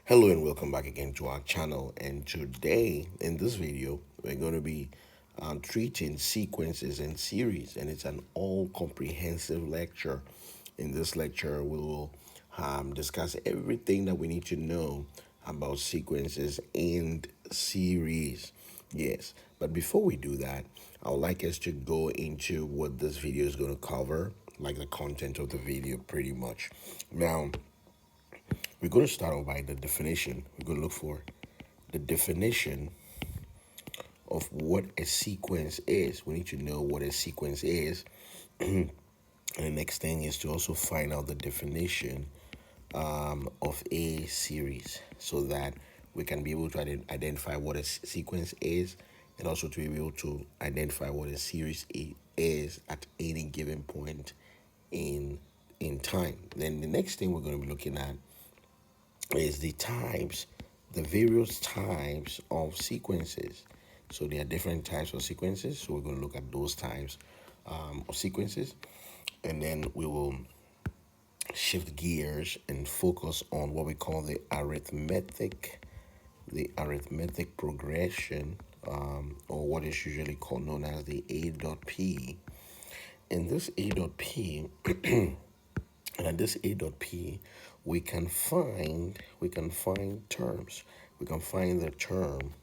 Hello and welcome back again to our channel. And today in this video we're going to be treating sequences and series, and it's an all comprehensive lecture. In this lecture we will discuss everything that we need to know about sequences and series. Yes, but before we do that, I would like us to go into what this video is going to cover, like the content of the video pretty much. Now, we're going to start off by the definition. We're going to look for the definition of what a sequence is. We need to know what a sequence is. And the next thing is to also find out the definition of a series, so that we can be able to identify what a sequence is, and also to be able to identify what a series is at any given point in time. Then the next thing we're going to be looking at is the various types of sequences. So there are different types of sequences. So we're going to look at those types of sequences, and then we will shift gears and focus on what we call the arithmetic progression, or what is usually called known as the A dot P. And this A dot P And at this A dot P, we can find terms. We can find the term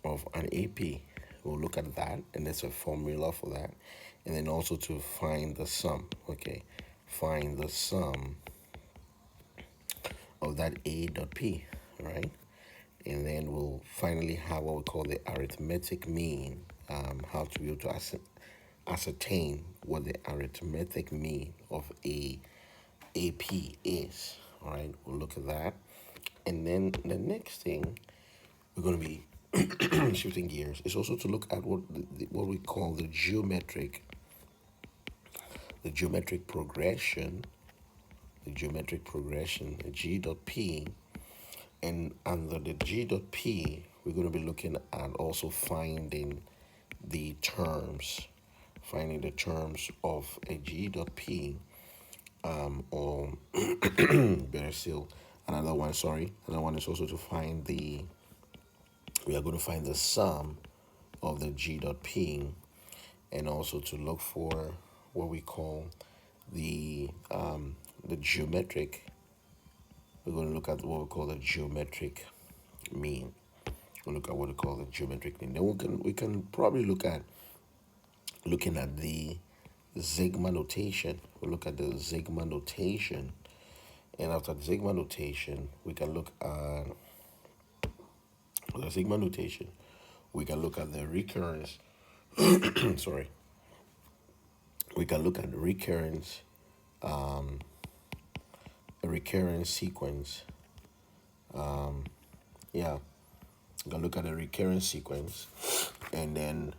of an AP. We'll look at that, and there's a formula for that. And then also to find the sum. Okay, find the sum of that A dot P, right? And then we'll finally have what we call the arithmetic mean, how to be able to ascertain what the arithmetic mean of a AP is. All right, we'll look at that. And then the next thing we're going to be shifting gears is also to look at what we call the geometric progression, the G dot P. And under the G dot P, we're going to be looking at also finding the terms of a G dot P, or better still, another one is also to find we are going to find the sum of the G dot P, and also to look for what we call the geometric. We're going to look at what we call the geometric mean. We'll look at what we call the geometric mean. Then we can probably looking at the sigma notation. We'll look at the sigma notation, and after the sigma notation, we can look at the sigma notation. We can look at the recurrence. Sorry. We can look at the recurrence sequence. Yeah, we can look at the recurrence sequence, and then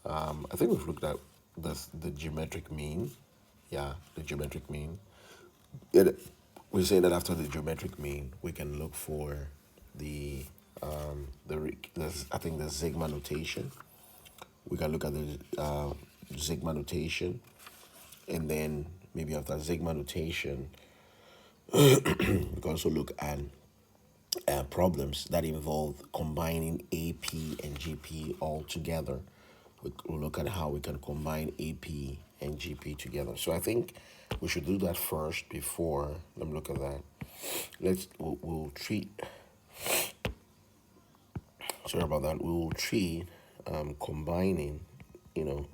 I think we've looked at the geometric mean. Yeah, the geometric mean. It, we say that after the geometric mean, we can look for the I think the sigma notation. We can look at the sigma notation, and then maybe after sigma notation, we can also look at problems that involve combining AP and GP all together. We'll look at how we can combine AP and GP together. So I think we should do that first before. Let me look at that. We'll treat. Sorry about that. We will treat combining, you know,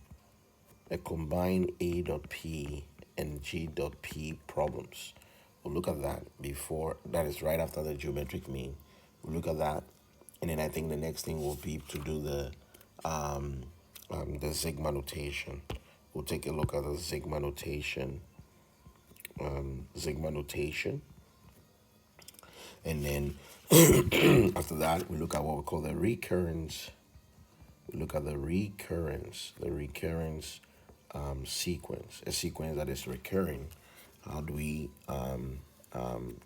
a combined A dot P and G dot P problems. We'll look at that before. That is right after the geometric mean. We'll look at that, and then I think the next thing will be to do the sigma notation. We'll take a look at the sigma notation, and then after that we look at what we call the recurrence. We look at the recurrence sequence, a sequence that is recurring. How do we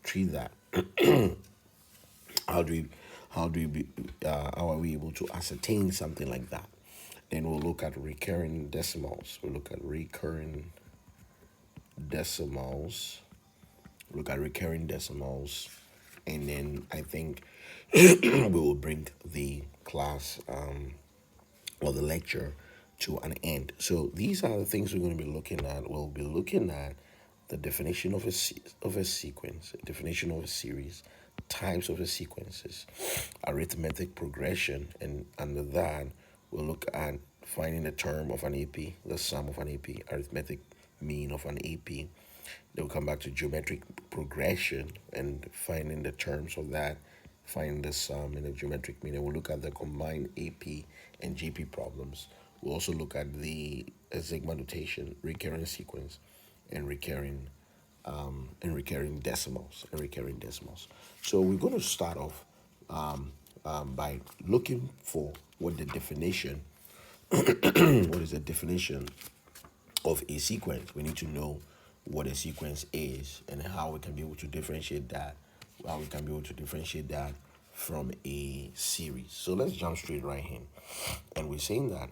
treat that? How do we how are we able to ascertain something like that? Then we'll look at recurring decimals. We'll look at recurring decimals. and then I think we will bring the class or the lecture to an end. So these are the things we're going to be looking at. We'll be looking at the definition of of a sequence, definition of a series, types of the sequences, arithmetic progression, and under that we'll look at finding the term of an AP, the sum of an AP, arithmetic mean of an AP. Then we'll come back to geometric progression and finding the terms of that, find the sum and the geometric mean. And we'll look at the combined AP and GP problems. We'll also look at the sigma notation, recurrence sequence, and recurring decimals. So we're going to start off by looking for what the definition, what is the definition of a sequence. We need to know what a sequence is and how we can be able to differentiate that, from a series. So let's jump straight right in. And we're saying that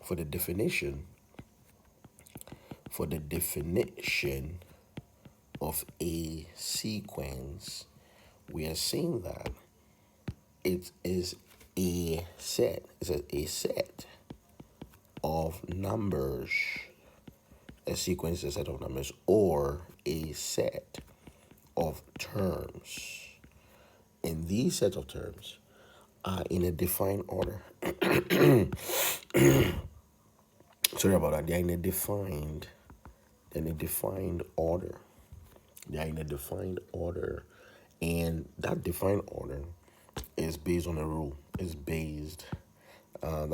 for the definition, of a sequence, we are saying that it is a set. It's a set of numbers. A sequence is a set of numbers or a set of terms. And these sets of terms are in a defined order. Sorry about that. They're in a defined order. They're in a defined order. And that defined order is based on a rule. That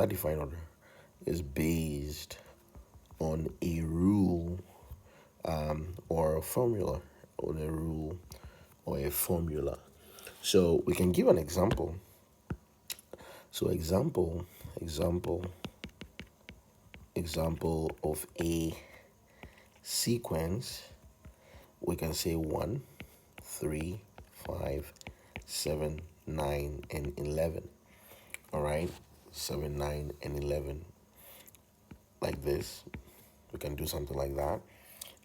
defined order is based on a rule or a formula, So we can give an example. So example of a sequence, we can say 1, 3, 5, 7, 9, and 11. All right, 7, 9, and 11. Like this, we can do something like that.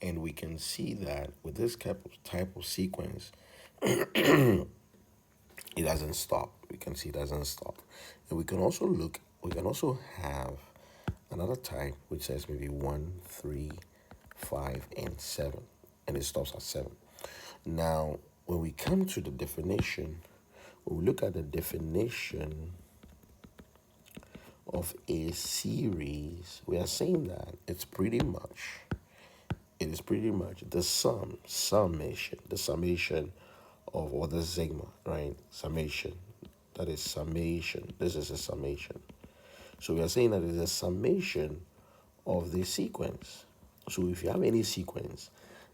And we can see that with this type of sequence, it doesn't stop. We can see it doesn't stop. And we can also have another type which says maybe 1, 3, 5, and 7. And it stops at 7. Now, when we come to the definition, when we look at the definition of a series, we are saying that it is pretty much the summation of, or the sigma, right? Summation. That is summation. This is a summation. So we are saying that it is a summation of the sequence. So if you have any sequence,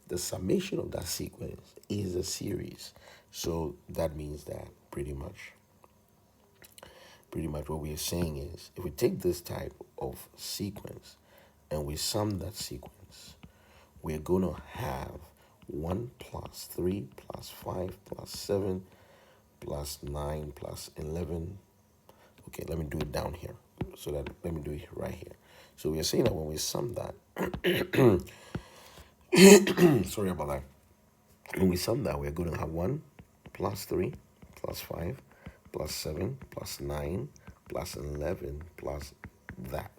the summation of that sequence is a series. So that means that pretty much what we are saying is, if we take this type of sequence and we sum that sequence, we're going to have 1 plus 3 plus 5 plus 7 plus 9 plus 11. Okay, let me do it down here. Let me do it right here. So we are saying that when we sum that, sorry about that. When we sum that, we're going to have 1 plus 3 plus 5 plus 7 plus 9 plus 11 plus that.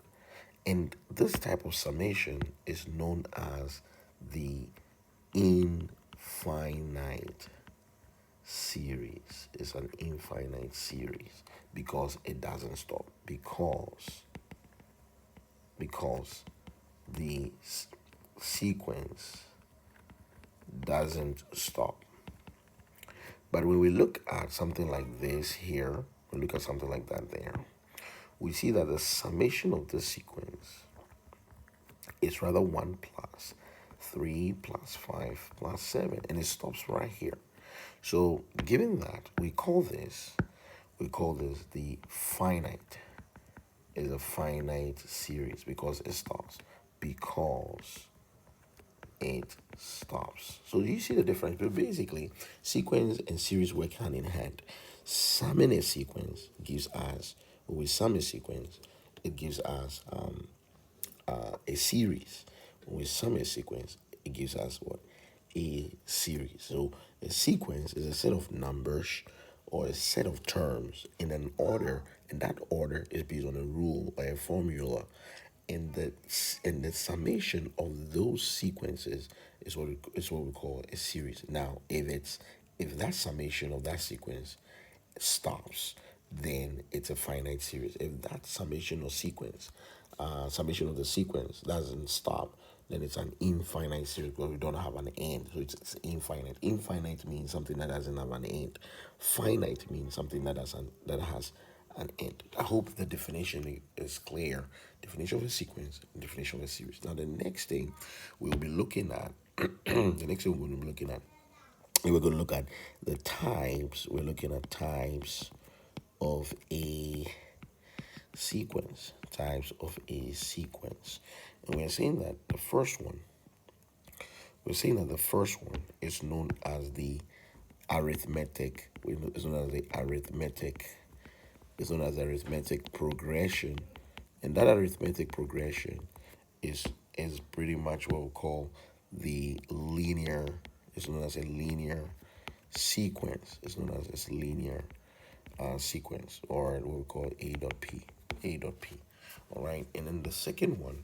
And this type of summation is known as the infinite series. It's an infinite series because it doesn't stop. Because the sequence doesn't stop. But when we look at something like this here, we look at something like that there, we see that the summation of this sequence is rather 1 plus 3 plus 5 plus 7, and it stops right here. So given that, we call this the finite. Is a finite series because it stops. So you see the difference? But basically, sequence and series work hand in hand. Summing a sequence gives us, when we sum a sequence, it gives us a series. When we sum a sequence, it gives us what? A series. So A sequence is a set of numbers or a set of terms in an order, and that order is based on a rule or a formula. And the summation of those sequences is what we call a series. Now, if that summation of that sequence stops, then it's a finite series. If that summation of the sequence doesn't stop, then it's an infinite series where we don't have an end. So it's infinite. Infinite means something that doesn't have an end. Finite means something that has an end. I hope the definition is clear. Definition of a sequence, definition of a series. Now the next thing we'll be looking at, the next thing we'll be looking at, we're going to look at the types. We're looking at types of a sequence. Types of a sequence. And we're saying that the first one is known as the arithmetic. It's known as the arithmetic. It's known as arithmetic progression. And that arithmetic progression is is pretty much what we call the linear. It's known as a linear sequence. It's known as a linear sequence, or what we call A dot P. A dot P. All right. And then the second one,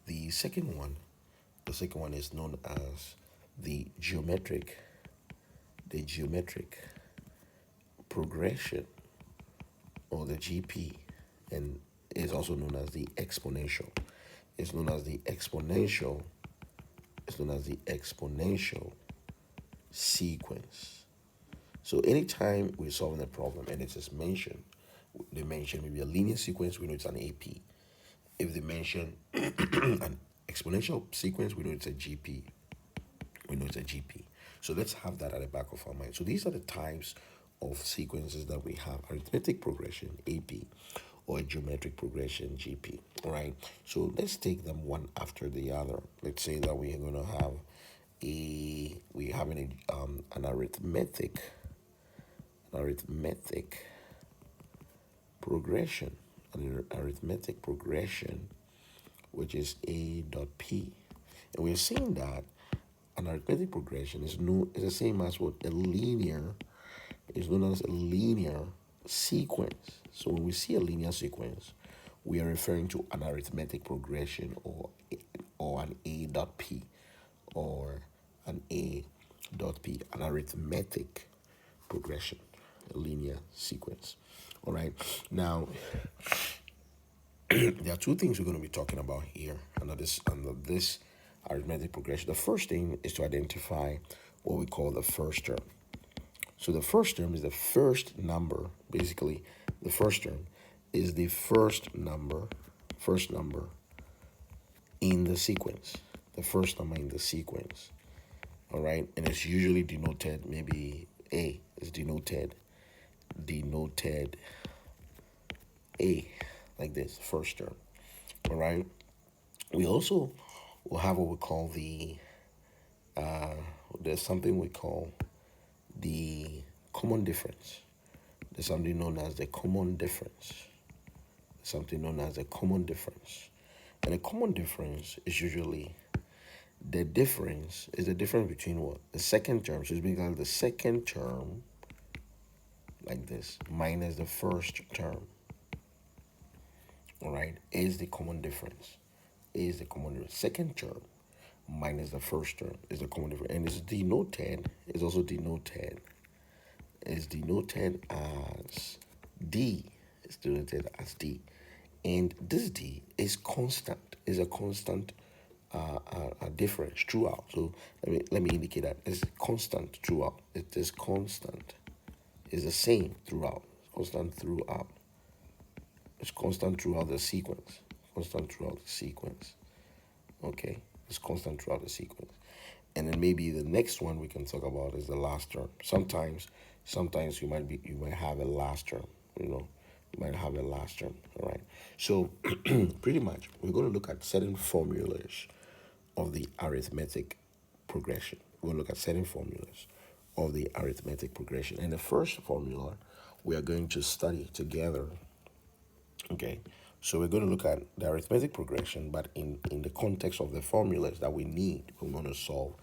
the second one is known as the geometric progression, or the GP, and is also known as the exponential. It's known as the exponential. It's known as the exponential sequence. So anytime we're solving a problem and it is mentioned, they mention maybe a linear sequence, we know it's an AP. If they mention an exponential sequence, we know it's a GP. We know it's a GP. So let's have that at the back of our mind. So these are the types of sequences that we have: arithmetic progression, AP, or a geometric progression, GP. All right. So let's take them one after the other. Let's say that we're going to have we're having an arithmetic progression, an arithmetic progression, which is A dot P. And we're saying that an arithmetic progression is the same as what a linear is known as a linear sequence. So when we see a linear sequence, we are referring to an arithmetic progression, or an A dot P, or an A dot P, an arithmetic progression, a linear sequence. All right. Now, there are two things we're going to be talking about here under this arithmetic progression. The first thing is to identify what we call the first term. So the first term is the first number. Basically, the first term is the first number in the sequence. The first number in the sequence. All right, and it's usually denoted, maybe A is denoted A, like this, first term. All right. We also will have what we call there's something we call the common difference. There's something known as the common difference. Something known as the common difference. And a common difference is usually the difference between what? The second term. So it's basically the second term, like this, minus the first term. All right, is the common difference. Is the common difference. Second term minus the first term is the common difference, and it's also denoted as D. It's denoted as D, and this D is constant. Is a constant difference throughout. So let me indicate that it's constant throughout. It is constant. It's the same throughout. Constant throughout. It's constant throughout the sequence. Constant throughout the sequence. Okay, it's constant throughout the sequence. And then maybe the next one we can talk about is the last term. Sometimes you might have a last term. You might have a last term. All right. So pretty much we're going to look at certain formulas of the arithmetic progression. We're going to look at certain formulas of the arithmetic progression. And the first formula we are going to study together. Okay, so we're going to look at the arithmetic progression, but in the context of the formulas that we need, we want to solve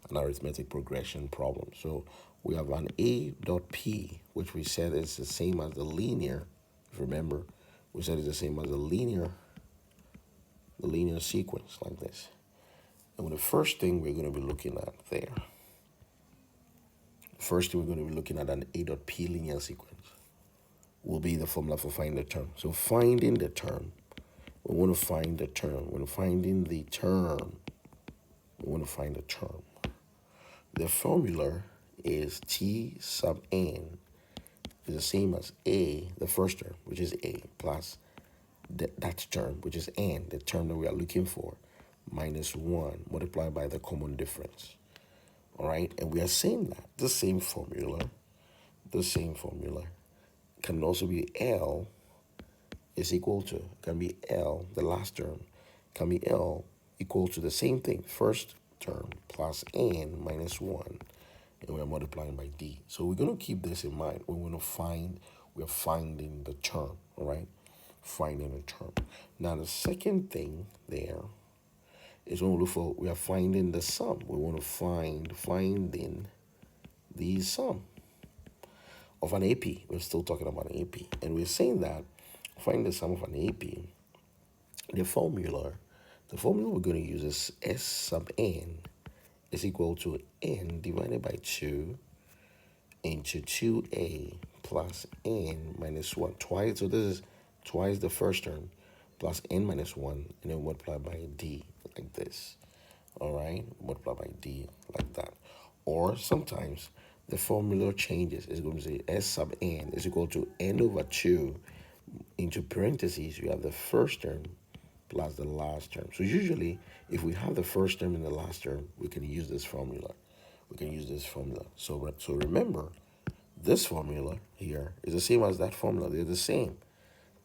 an arithmetic progression problem. So we have an A dot P, which we said is the same as the linear. If you remember, we said it's the same as the linear sequence like this. And the first thing we're going to be looking at there, first thing we're going to be looking at an A dot P linear sequence will be the formula for finding the term. So finding the term, we want to find the term. When finding the term, we want to find the term. The formula is T sub n is the same as A, the first term, which is A, plus that term, which is n, the term that we are looking for, minus 1 multiplied by the common difference. All right, and we are saying that the same formula can also be L is equal to, can be L, the last term, can be L equal to the same thing, first term plus n minus 1, and we're multiplying by d. So we're going to keep this in mind when we're finding the term, all right? Finding the term. Now the second thing there is when we look for, we are finding the sum. We want to finding the sum of an AP. We're still talking about an AP. And we're saying that find the sum of an AP, the formula we're going to use is S sub n is equal to n divided by 2 into 2a plus n minus 1 twice. So this is twice the first term plus n minus 1, and then multiply by d like this. All right, multiply by d like that. Or sometimes the formula changes. It's going to say S sub n is equal to n over 2 into parentheses. You have the first term plus the last term. So usually, if we have the first term and the last term, we can use this formula. So remember, this formula here is the same as that formula. They're the same.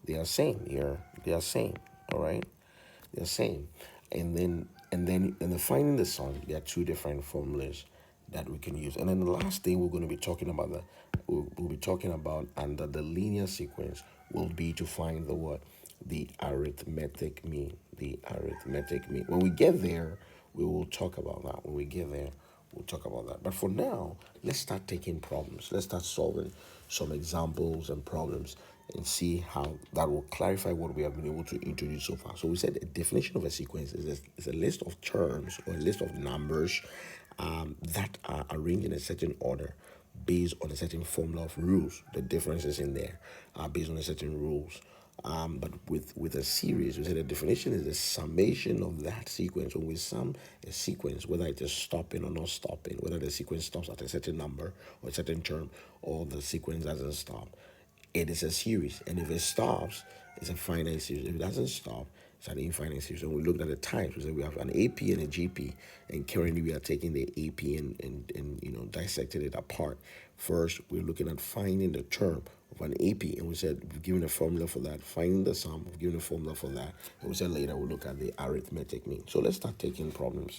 They are same here. They are same. All right. They're same. And then in the finding the sum, there are two different formulas that we can use. And then the last thing we're going to be talking about, we'll be talking about under the linear sequence will be to find the what? The arithmetic mean. The arithmetic mean. When we get there, we will talk about that. When we get there, we'll talk about that. But for now, let's start taking problems. Let's start solving some examples and problems and see how that will clarify what we have been able to introduce so far. So we said a definition of a sequence is a list of terms or a list of numbers that are arranged in a certain order based on a certain formula of rules. The differences in there are based on a certain rules. But with a series, we said the definition is the summation of that sequence. When we sum a sequence, whether it is stopping or not stopping, whether the sequence stops at a certain number or a certain term, or the sequence doesn't stop, it is a series. And if it stops, it's a finite series. If it doesn't stop, it's an infinite series. And we looked at the types. We said we have an AP and a GP. And currently we are taking the AP and dissecting it apart. First, we're looking at finding the term of an AP. And we said we've given a formula for that. Finding the sum, we've given a formula for that. And we said later we'll look at the arithmetic mean. So let's start taking problems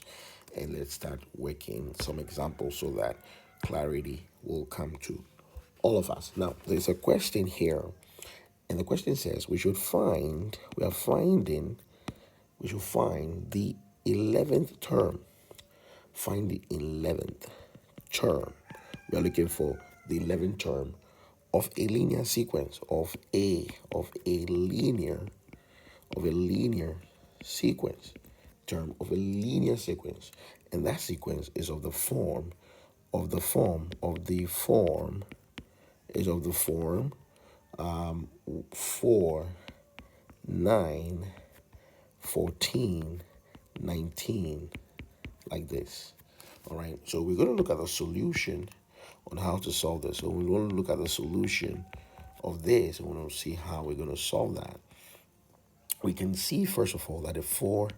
and let's start working some examples so that clarity will come to all of us. Now, there's a question here, and the question says we should find the 11th term. Find the 11th term. We are looking for the 11th term of a linear sequence of a linear sequence. Term of a linear sequence, and that sequence is of the form 4, 9, 14, 19, like this. All right, so we're going to look at the solution on how to solve this. So we want to look at the solution of this, and we're going to see how we're going to solve that. We can see, first of all, that a 4,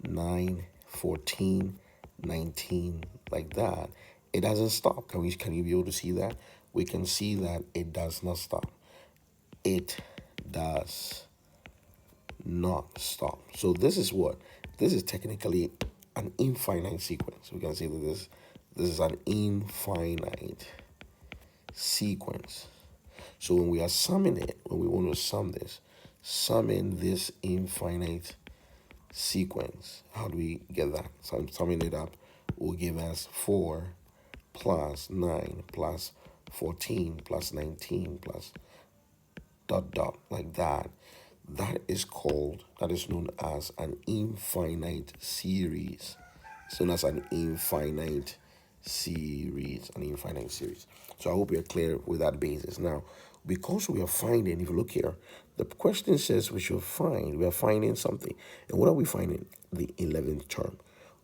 9, 14, 19, like that, it doesn't stop. Can you be able to see that? We can see that it does not stop. It does not stop. So this is what? This is technically an infinite sequence. We can say that this is an infinite sequence. So when we are summing it, when we want to sum this, summing this infinite sequence, how do we get that? So I'm summing it up. will give us 4 plus 9 plus 14 plus 19 plus dot dot like that. That is known as an infinite series. It's known as an infinite series. So I hope you're clear with that basis. Now, because we are finding, if you look here, the question says we are finding something. And what are we finding? The 11th term.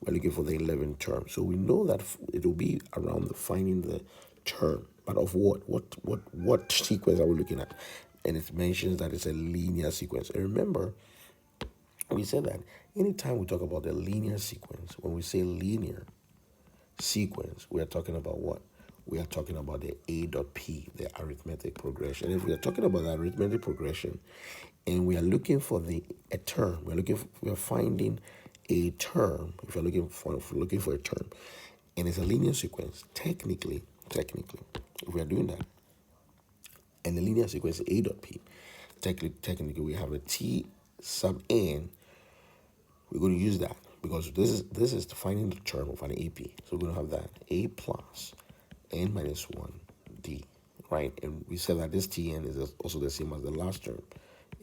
We're looking for the 11th term. So we know that it will be around the finding the term. But of what? What sequence are we looking at? And it mentions that it's a linear sequence. And remember, we said that anytime we talk about the linear sequence, when we say linear sequence, we are talking about what? We are talking about the A dot P, the arithmetic progression. If we are talking about the arithmetic progression and we are looking for a term, we are finding a term. If we're looking for a term and it's a linear sequence, technically, if we are doing that, and the linear sequence A dot P, technically we have a T sub n. We're going to use that because this is defining the term of an AP. So we're going to have that A plus n minus 1 D, right? And we said that this Tn is also the same as the last term,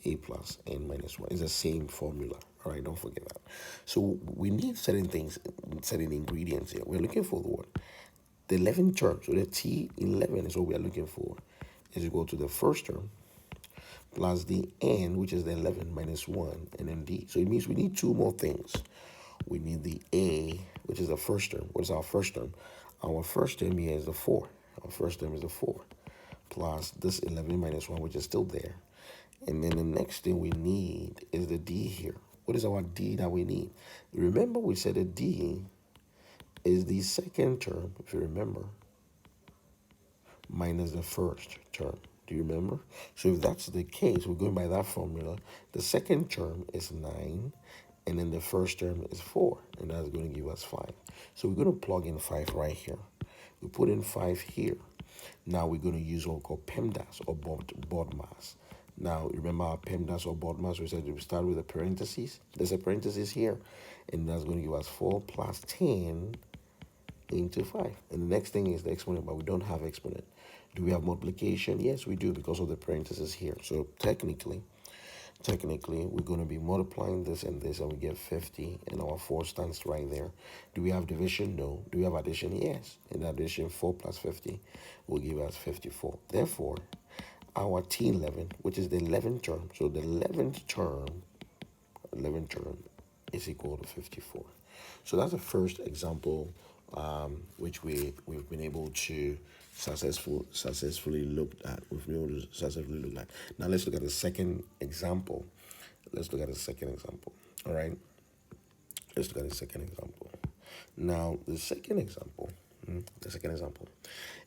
A plus n minus 1. It's the same formula, all right? Don't forget that. So we need certain things, certain ingredients here. We're looking for the what? The 11th term. So the T11 is what we are looking for. Is equal to the first term plus the n, which is the 11 minus 1, and then d. So it means we need two more things. We need the a, which is the first term. What is our first term? Our first term here is the 4. Our first term is the 4 plus this 11 minus 1, which is still there. And then the next thing we need is the d here. What is our d that we need? Remember we said the d is the second term, if you remember, minus the first term. Do you remember? So if that's the case, we're going by that formula. The second term is 9, and then the first term is 4, and that's going to give us 5. So we're going to plug in 5 right here. We put in 5 here. Now we're going to use what we call PEMDAS or BODMAS. Now, remember our PEMDAS or BODMAS, we said we start with a parenthesis. There's a parenthesis here, and that's going to give us 4 plus 10 into 5. And the next thing is the exponent, but we don't have exponent. Do we have multiplication? Yes, we do because of the parentheses here. So technically, we're going to be multiplying this and this, and we get 50, and our 4 stands right there. Do we have division? No. Do we have addition? Yes. In addition, 4 plus 50 will give us 54. Therefore, our T11, which is the 11th term, so the 11th term is equal to 54. So that's the first example which we've been able to successfully look at. Now let's look at the second example. All right. Let's look at the second example. Now the second example,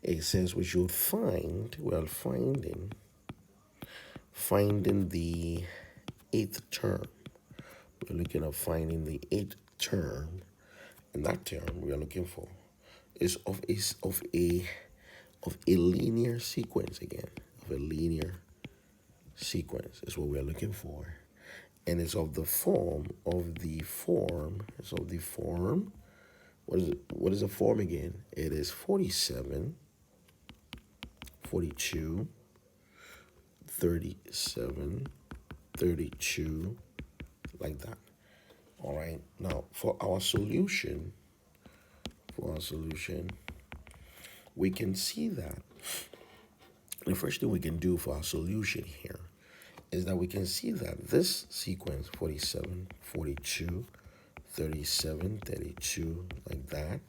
it says we should finding the 8th term. We're looking at finding the 8th term, and that term we are looking for is of a linear sequence again. Of a linear sequence is what we are looking for, and it's of the form. What is it? What is the form again? It is 47, 42, 37, 32, like that. All right. Now for our solution, we can see that the first thing we can do for our solution here is that we can see that this sequence 47, 42, 37, 32, like that,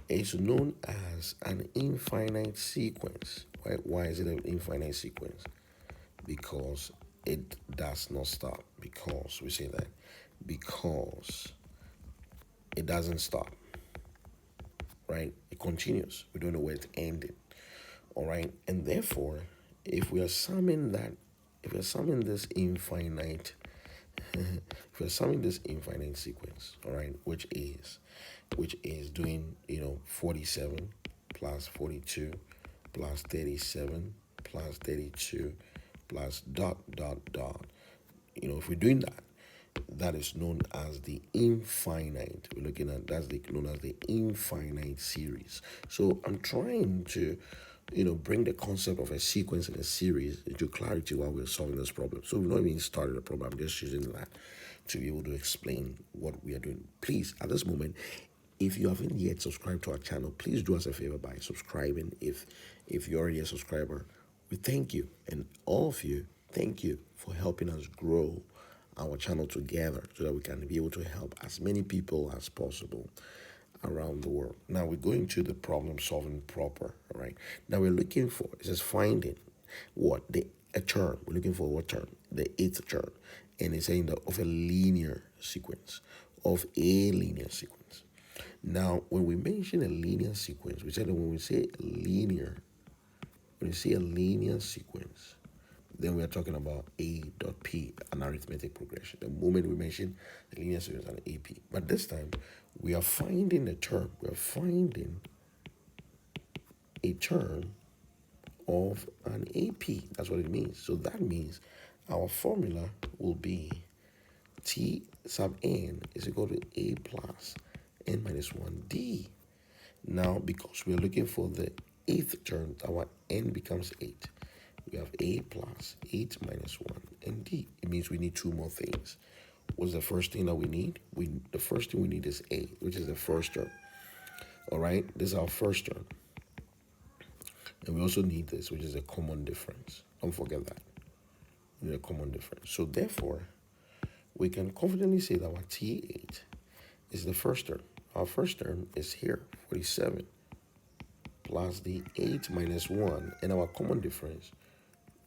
is known as an infinite sequence. Right? Why is it an infinite sequence? Because it does not stop. Because we say that because it doesn't stop. Right? It continues. We don't know where it ended. All right, and therefore, if we are summing this infinite sequence, all right, which is doing 47 plus 42 plus 37 plus 32 plus dot dot dot. If we're doing that, that is known as the infinite. We're looking at that's known as the infinite series. So I'm trying to, bring the concept of a sequence and a series into clarity while we're solving this problem. So we've not even started the problem. I'm just using that to be able to explain what we are doing. Please, at this moment, if you haven't yet subscribed to our channel, please do us a favor by subscribing. If you're already a subscriber, we thank you, and all of you, thank you for helping us grow our channel together so that we can be able to help as many people as possible around the world. Now we're going to the problem solving proper, all right? Now we're looking for, it says finding what? A term. We're looking for what term? The eighth term. And it's saying that of a linear sequence, of a linear sequence. Now, when we mention a linear sequence, we said that when we say a linear sequence, then we are talking about A dot P, an arithmetic progression. The moment we mention the linear series and AP. But this time, we are finding a term. We are finding a term of an AP. That's what it means. So that means our formula will be T sub n is equal to A plus n minus 1D. Now, because we are looking for the eighth term, our n becomes 8. We have A plus 8 minus 1 and D. It means we need two more things. What's the first thing that we need? The first thing we need is A, which is the first term. All right, this is our first term. And we also need this, which is a common difference. Don't forget that. We need a common difference. So therefore, we can confidently say that our T8 is the first term. Our first term is here, 47, plus the 8 minus 1. And our common difference,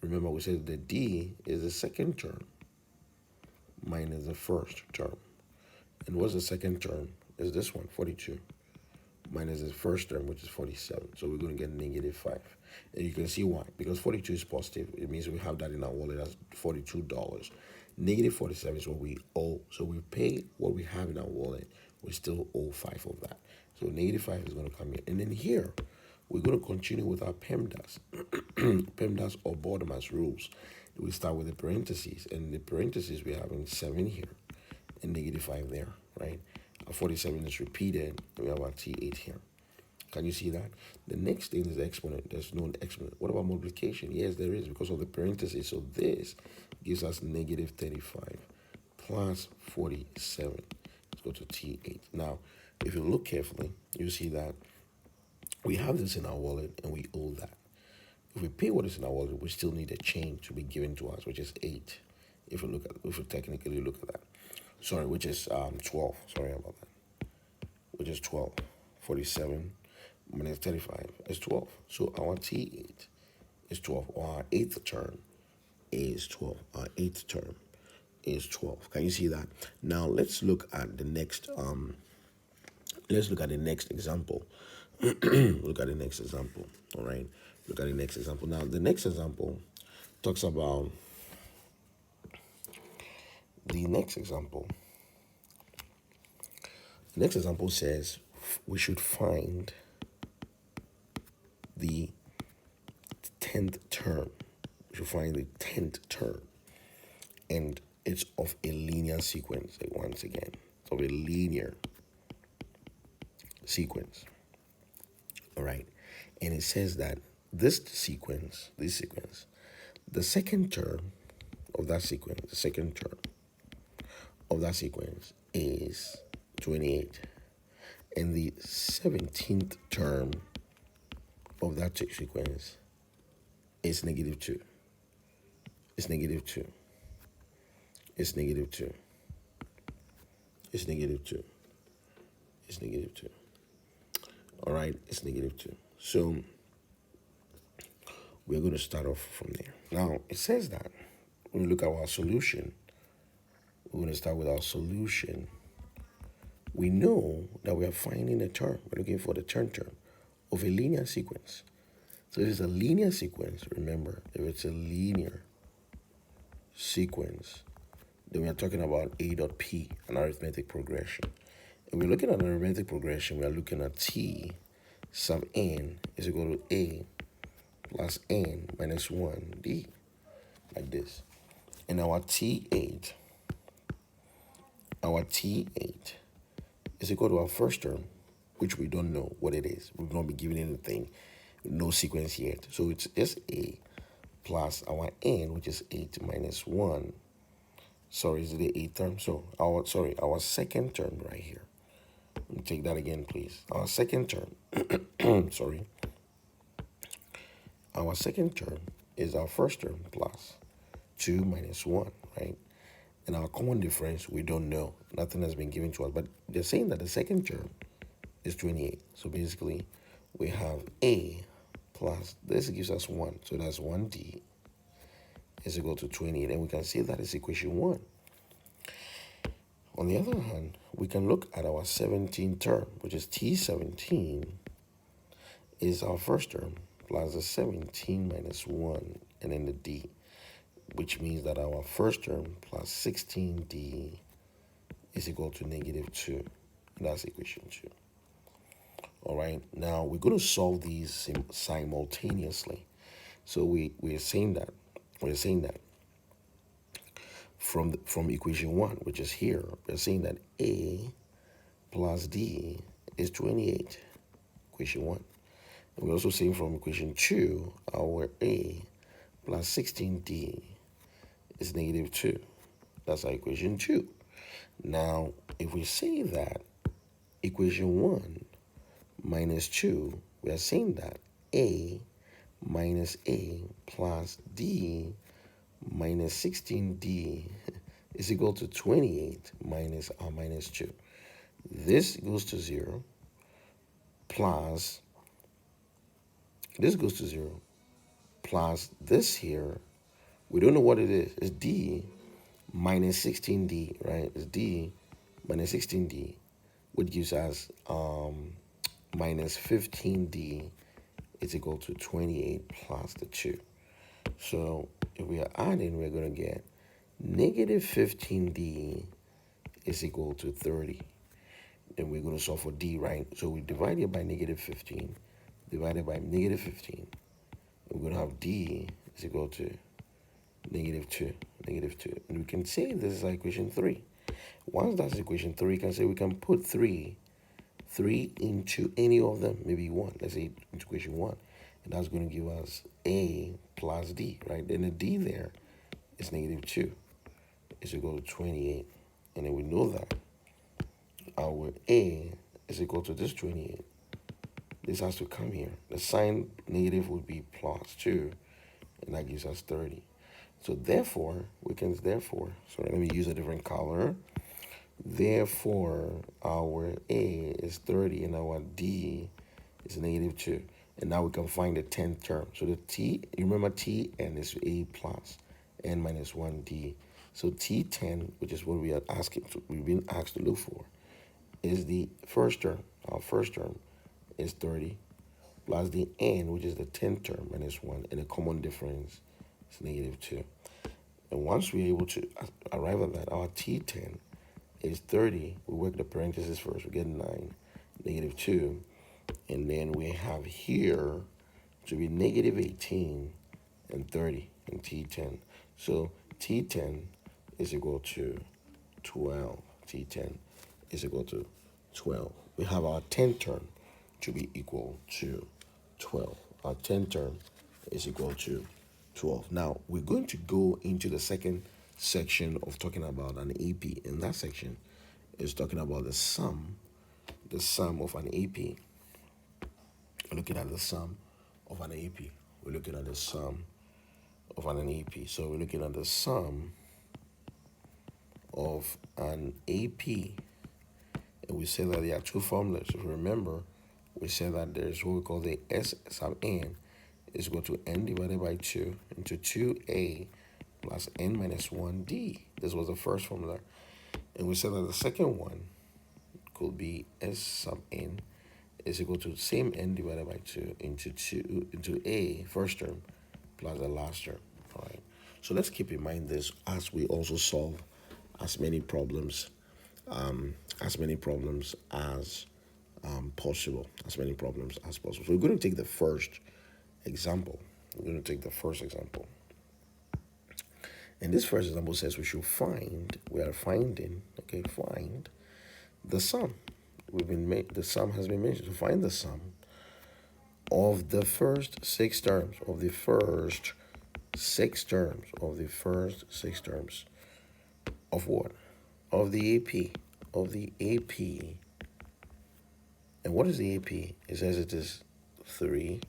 remember we said the D is the second term minus the first term. And what's the second term? Is this one, 42, minus the first term, which is 47. So we're going to get negative 5. And you can see why. Because 42 is positive. It means we have that in our wallet as $42. Negative 47 is what we owe. So we pay what we have in our wallet. We still owe 5 of that. So negative 5 is going to come here. And then here, we're going to continue with our PEMDAS. PEMDAS or Boardman's rules. We start with the parentheses. And in the parentheses, we're having 7 here and negative 5 there, right? Our 47 is repeated. And we have our T8 here. Can you see that? The next thing is the exponent. There's no exponent. What about multiplication? Yes, there is because of the parentheses. So this gives us negative 35 plus 47. Let's go to T8. Now, if you look carefully, you see that we have this in our wallet and we owe that. If we pay what is in our wallet, we still need a change to be given to us, which is 8. If we technically look at that. Sorry, which is 12. Sorry about that. Which is 12. 47 minus 35 is 12. So our T8 is 12. Or our eighth term is 12. Our eighth term is 12. Can you see that? Now let's look at the next example. Look at the next example. All right. Look at the next example. Now the next example talks about the next example. The next example says we should find the 10th term. We should find the 10th term. And it's of a linear sequence. Like once again, it's of a linear sequence. All right. And it says that the second term of that sequence, is 28. And the 17th term of that sequence is negative 2. It's negative 2. It's negative 2. It's negative 2. It's negative 2. All right, it's negative 2. So we're going to start off from there. Now, it says that when we look at our solution, we're going to start with our solution. We know that we are finding a term. We're looking for the term of a linear sequence. So if it's a linear sequence, remember, if it's a linear sequence, then we are talking about A dot P, an arithmetic progression. If we're looking at an arithmetic progression, we are looking at T sub n is equal to A plus n minus 1D, like this. And our T8 our T8 is equal to our first term, which we don't know what it is. We've not been given anything, no sequence yet. So it's just A plus our N, which is 8 minus 1. Sorry, is it the eighth term? So our second term right here. Let me take that again, please. Our second term, sorry. Our second term is our first term plus 2 minus 1, right? And our common difference, we don't know. Nothing has been given to us. But they're saying that the second term is 28. So basically, we have A plus, this gives us 1. So that's 1D is equal to 28. And we can see that is equation 1. On the other hand, we can look at our 17th term, which is T17 is our first term plus the 17 minus 1 and then the D, which means that our first term plus 16D is equal to negative 2. And that's equation 2. All right, now we're going to solve these simultaneously. So we're saying that from equation 1, which is here, we're saying that A plus D is 28, equation 1. And we're also saying from equation 2, our A plus 16D is negative 2. That's our equation 2. Now, if we say that equation 1 minus 2, we are saying that A minus A plus D minus 16D is equal to 28 minus our minus 2. This goes to 0 plus, this goes to 0 plus this here. We don't know what it is. It's D minus 16D, right? It's D minus 16D, which gives us minus 15D is equal to 28 plus the 2. So if we are adding, we're going to get negative 15D is equal to 30. Then we're going to solve for D, right? So we divide it by negative 15, divided by negative 15. We're going to have D is equal to negative 2, negative 2. And we can say this is equation 3. Once that's equation 3, we can say we can put 3 into any of them, maybe 1. Let's say into equation 1. And that's going to give us A plus D, right? Then the D there is negative 2 is equal to 28. And then we know that our A is equal to this 28. This has to come here. The sign negative would be plus 2, and that gives us 30. So therefore, sorry, let me use a different color. Therefore, our A is 30 and our D is negative 2. And now we can find the 10th term. So the T, you remember T and is A plus N minus 1D. So T10, which is what we've been asked to look for, is the first term. Our first term is 30 plus the N, which is the 10th term, minus 1, and the common difference is negative 2. And once we're able to arrive at that, our T10 is 30. We work the parentheses first. We get 9, negative 2. And then we have here to be negative 18 and 30 in T10. So T10 is equal to 12. T10 is equal to 12. We have our 10th term to be equal to 12. Our 10th term is equal to 12. Now, we're going to go into the second section of talking about an AP. And that section is talking about the sum of an AP. We're looking at the sum of an AP. We're looking at the sum of an AP. So we're looking at the sum of an AP. And we say that there are two formulas. If you remember, we said that there's what we call the S sub n is equal to n divided by 2 into 2a plus n minus 1d. This was the first formula. And we said that the second one could be S sub n is equal to same n divided by 2 into a first term plus the last term. All right. So let's keep in mind this as we also solve as many problems as possible. As many problems as possible. So we're going to take the first example. And this first example says we are finding, okay, find the sum. The sum has been mentioned. To find the sum of the first six terms, of what? Of the AP, of the AP. And what is the AP? It says it is 3,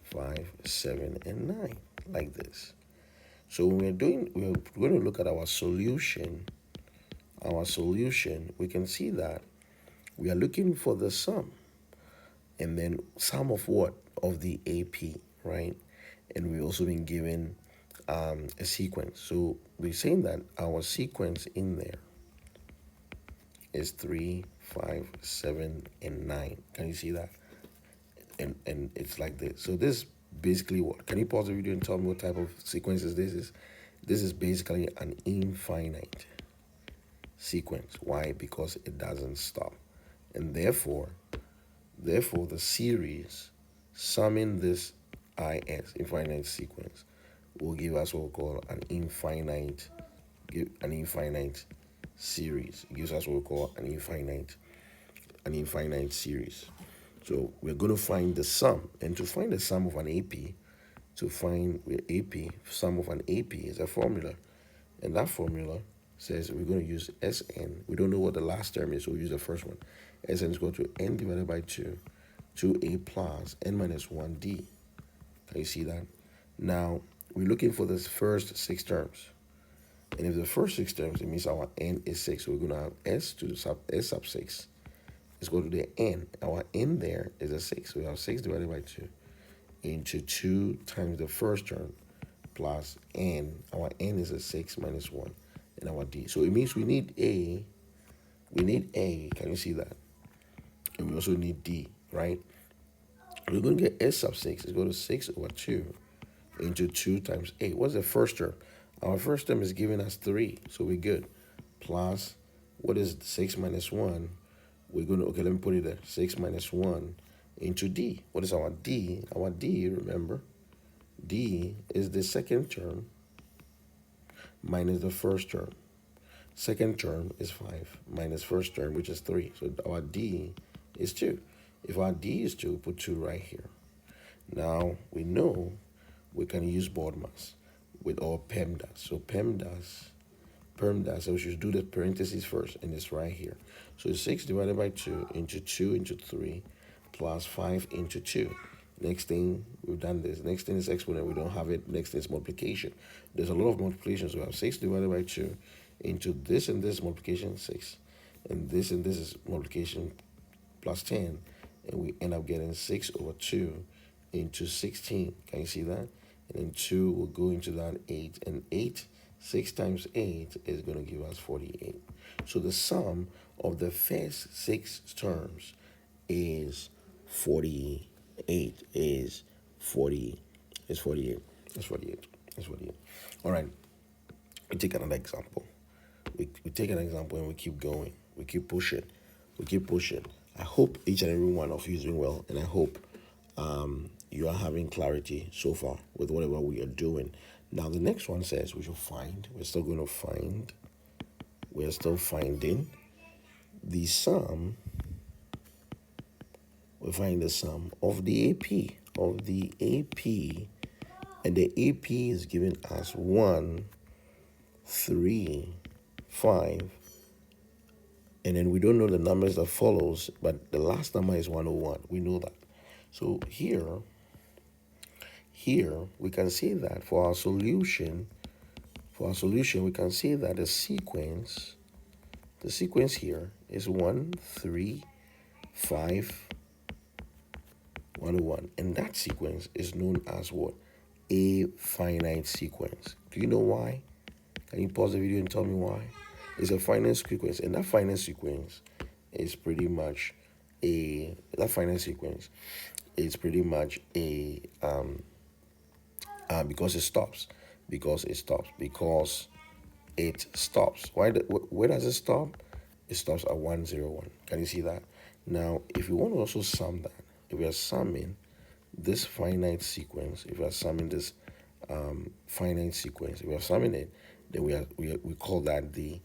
5, 7, and 9, like this. So when we're going to look at our solution, we can see that we are looking for the sum. And then sum of what? Of the AP, right? And we've also been given a sequence. So we're saying that our sequence in there is 3, 5, 7, and 9. Can you see that? And it's like this. So this basically what? Can you pause the video and tell me what type of sequences this is? This is basically an infinite sequence. Why? Because it doesn't stop. And therefore the series summing this infinite sequence will give us what we call an infinite series. It gives us what we call an infinite series. So we're going to find the sum, and to find the sum of an AP, sum of an AP is a formula, and that formula says we're going to use Sn. We don't know what the last term is, so we'll use the first one. Sn is equal to n divided by 2, 2a plus n minus 1d. Can you see that? Now, we're looking for the first six terms. And if the first six terms, it means our n is 6. So we're going to have s sub 6 is equal to the n. Our n there is a 6. So we have 6 divided by 2 into 2 times the first term plus n. Our n is a 6 minus 1. And our d. So it means we need a. Can you see that? And we also need d, right? We're going to get s sub 6 is equal to 6 over 2 into 2 times a. What's the first term? Our first term is giving us 3, so we're good. Plus, what is 6 minus 1? We're going to, okay, let me put it there. 6 minus 1 into d. What is our d? Our d, remember, d is the second term minus the first term. Second term is 5 minus first term, which is 3. So our d is 2. If our d is 2, we put 2 right here. Now, we know we can use BODMAS with our PEMDAS. So PEMDAS, so we should do the parentheses first, and it's right here. So 6 divided by 2 into 3 plus 5 into 2. Next thing, we've done this. Next thing is exponent. We don't have it. Next thing is multiplication. There's a lot of multiplications. We have 6 divided by 2 into this and this multiplication, 6. And this is multiplication plus 10. And we end up getting 6 over 2 into 16. Can you see that? And then 2 will go into that 8. And 6 times 8 is going to give us 48. So the sum of the first 6 terms is 48. Is 48. It's 48. All right. We take another example. We take an example and we keep going. We keep pushing. I hope each and every one of you is doing well, and I hope you are having clarity so far with whatever we are doing. Now, the next one says we should find. We're still finding the sum. We find the sum of the AP. And the AP is giving us 1, 3, 5. And then we don't know the numbers that follows, but the last number is 101. We know that. So here we can see that for our solution, we can see that the sequence here is 1, 3, 5, 101. And that sequence is known as what? A finite sequence. Do you know why? Can you pause the video and tell me why? It's a finite sequence, and that finite sequence is pretty much a because it stops. Where does it stop? It stops at 101. Can you see that? Now, if you want to also sum that, if we are summing this finite sequence, if we are summing this finite sequence, if we are summing it, then we call that the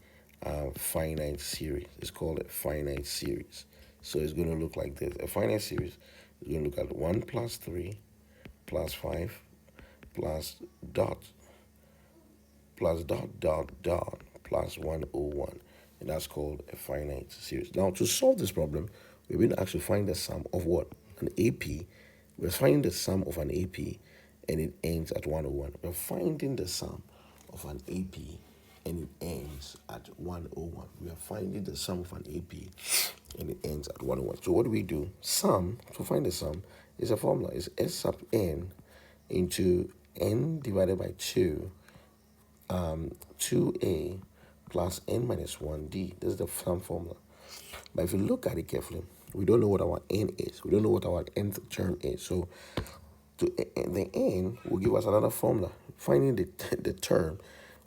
finite series. It's called a finite series. So it's going to look like this. A finite series is going to look at 1 plus 3 plus 5 plus dot dot plus 101. And that's called a finite series. Now, to solve this problem, we're going to actually find the sum of what? An AP. We're finding the sum of an AP and it ends at 101. We're finding the sum of an AP and it ends at 101. We are finding the sum of an AP and it ends at 101. So what do we do? Sum, to find the sum, is a formula. It's S sub n into n divided by 2, 2a plus n minus 1d. This is the sum formula. But if you look at it carefully, we don't know what our n is. We don't know what our nth term is. So the n will give us another formula. Finding the term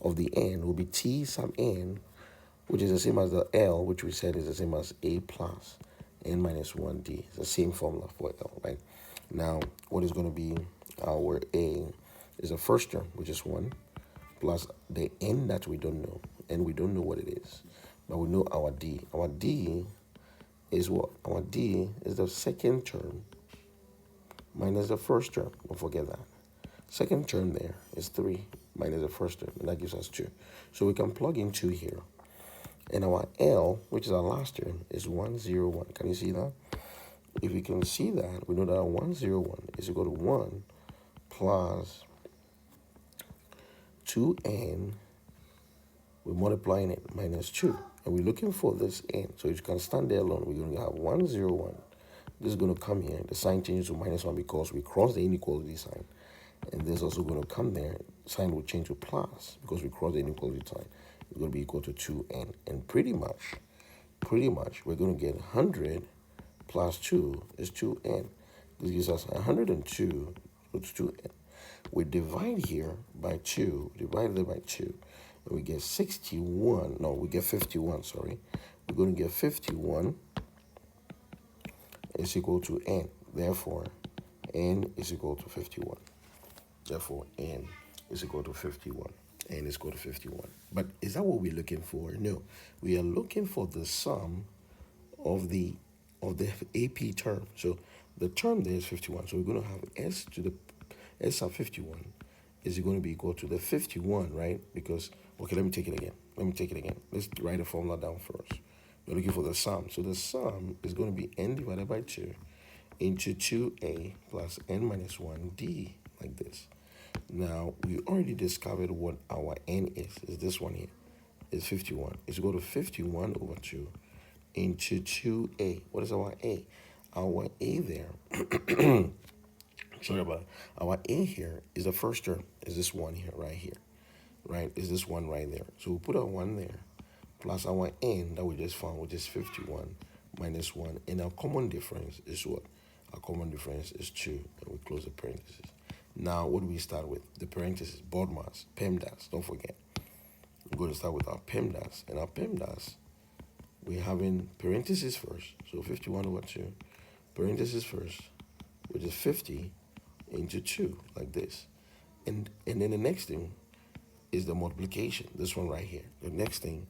of the n will be t sub n, which is the same as the L, which we said is the same as a plus n minus 1d. It's the same formula for L, right? Now, what is going to be our a is the first term, which is 1, plus the n that we don't know. And we don't know what it is. But we know our d. Our d is what? Our d is the second term minus the first term. Don't forget that. Second term there is 3 minus the first term, and that gives us 2. So we can plug in 2 here. And our L, which is our last term, is 101. Can you see that? If we can see that, we know that our 101 is equal to 1 plus 2n. We're multiplying it minus 2. And we're looking for this n. So you can stand there alone. We're going to have 101. This is going to come here. The sign changes to minus 1 because we cross the inequality sign. And this is also going to come there. Sign will change to plus because we cross the inequality sign. It's going to be equal to 2n. And pretty much, we're going to get 100 plus 2 is 2n. This gives us 102 equals 2n. We divide here by 2, divide it by 2, and we get 61. No, we get 51, sorry. We're going to get 51 is equal to n. Therefore, n is equal to 51. Therefore, n is equal to 51. N is equal to 51. But is that what we're looking for? No. We are looking for the sum of the AP term. So the term there is 51. So we're going to have s to the s sub 51 is going to be equal to the 51, right? Because, okay, let me take it again. Let's write the formula down first. We're looking for the sum. So the sum is going to be n divided by 2 into 2a plus n minus 1d, like this. Now, we already discovered what our n is this one here, is 51. It's equal to 51 over 2 into 2a. What is our a? Our a there, sorry about it. Our a here is the first term, is this one here, right here, right? Is this one right there. So we put our 1 there, plus our n that we just found, which is 51 minus 1. And our common difference is what? Our common difference is 2, and we close the parentheses. Now, what do we start with? The parentheses, BODMAS, PEMDAS, don't forget. We're going to start with our PEMDAS. And our PEMDAS, we're having parentheses first. So 51 over 2, parentheses first, which is 50 into 2, like this. And then the next thing is the multiplication, this one right here. The next thing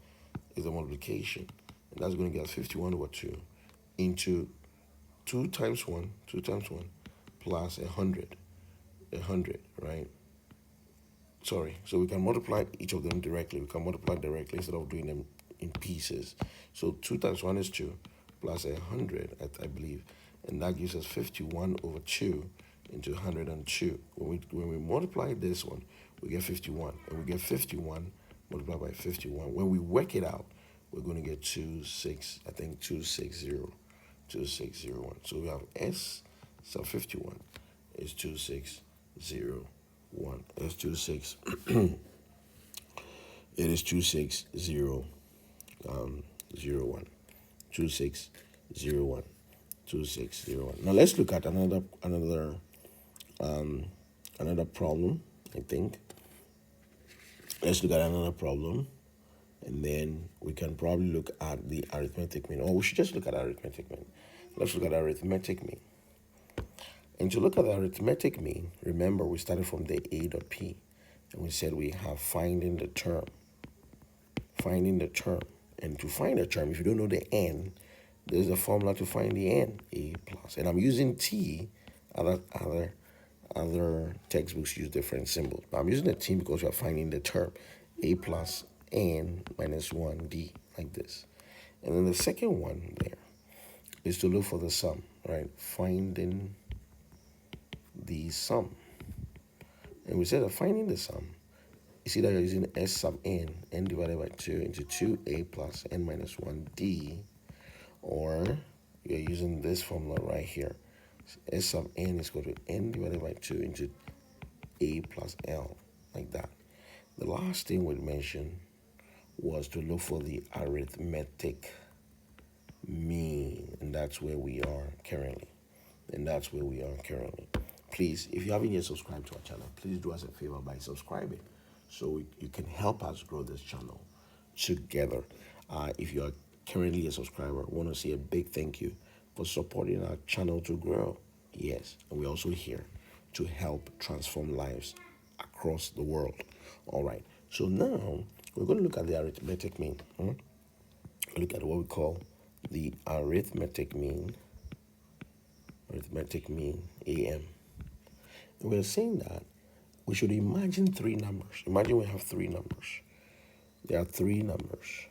is the multiplication. And that's going to get us 51 over 2 into 2 times 1, plus 100. 100, right? Sorry, so we can multiply each of them directly. We can multiply directly instead of doing them in pieces. So 2 times 1 is 2, plus 100, I believe. And that gives us 51 over 2 into 102. When we multiply this one, we get 51. And we get 51 multiplied by 51. When we work it out, we're going to get 2601. So we have S sub 51 is 2601. It's 26. It is 2601. 2601. 2601. Now let's look at another problem. I think. Let's look at another problem, and then we can probably look at the arithmetic mean. Or we should just look at arithmetic mean. Let's look at arithmetic mean. And to look at the arithmetic mean, remember we started from the A dot P. And we said we have finding the term. Finding the term. And to find a term, if you don't know the n, there's a formula to find the n, a plus. And I'm using t. Other textbooks use different symbols, but I'm using the t because we're finding the term, a plus n minus 1d, like this. And then the second one there is to look for the sum, right? Finding the sum. And we said that finding the sum, you see that you're using s sub n divided by 2 into 2a plus n minus 1d, or you're using this formula right here. S sub n is equal to n divided by 2 into a plus l, like that. The last thing we mentioned was to look for the arithmetic mean, and that's where we are currently. Please, if you haven't yet subscribed to our channel, please do us a favor by subscribing so you can help us grow this channel together. If you are currently a subscriber, I want to say a big thank you for supporting our channel to grow. Yes, and we're also here to help transform lives across the world. All right, so now we're going to look at the arithmetic mean. Look at what we call the arithmetic mean, AM. And we're saying that we should imagine three numbers. Imagine we have three numbers. There are three numbers.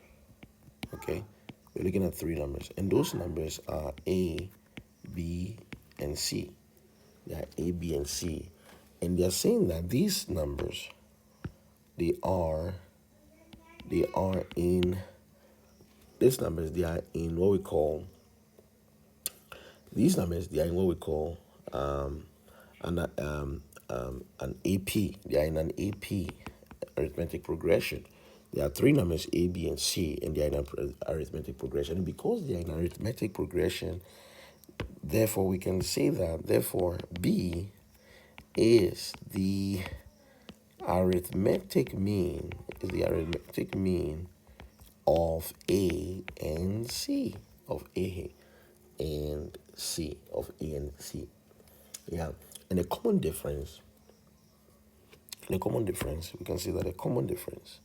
Okay? We're looking at three numbers. And those numbers are A, B, and C. They are A, B, and C. And they're saying that these numbers, they are in what we call, these numbers, they are in what we call an AP. They are in an AP, arithmetic progression. There are three numbers, A, B, and C, and they are in an arithmetic progression. And because they are in arithmetic progression, therefore we can say that, therefore, B is the arithmetic mean, of A and C, of A and C, Yeah, and the common difference, we can see that the common difference,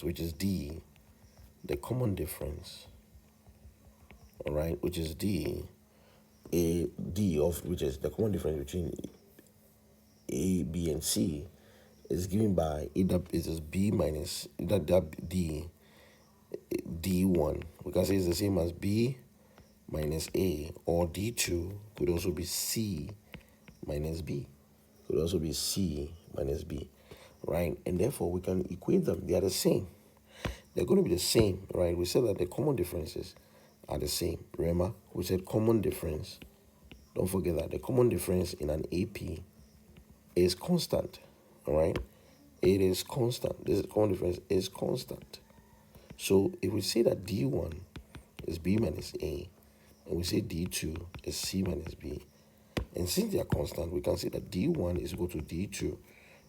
which is D, the common difference, all right, which is D, which is the common difference between A, B, and C, is given by either it is B minus either D, D1. We can say it's the same as B minus A, or D2 could also be C minus B. Could also be C minus B, right? And therefore we can equate them. They are the same. They're going to be the same, right? We said that the common differences are the same. Remember, we said common difference. Don't forget that the common difference in an AP is constant, all right? It is constant. This common difference is constant. So if we say that D1 is B minus A, and we say D2 is C minus B, and since they are constant, we can say that D1 is equal to D2.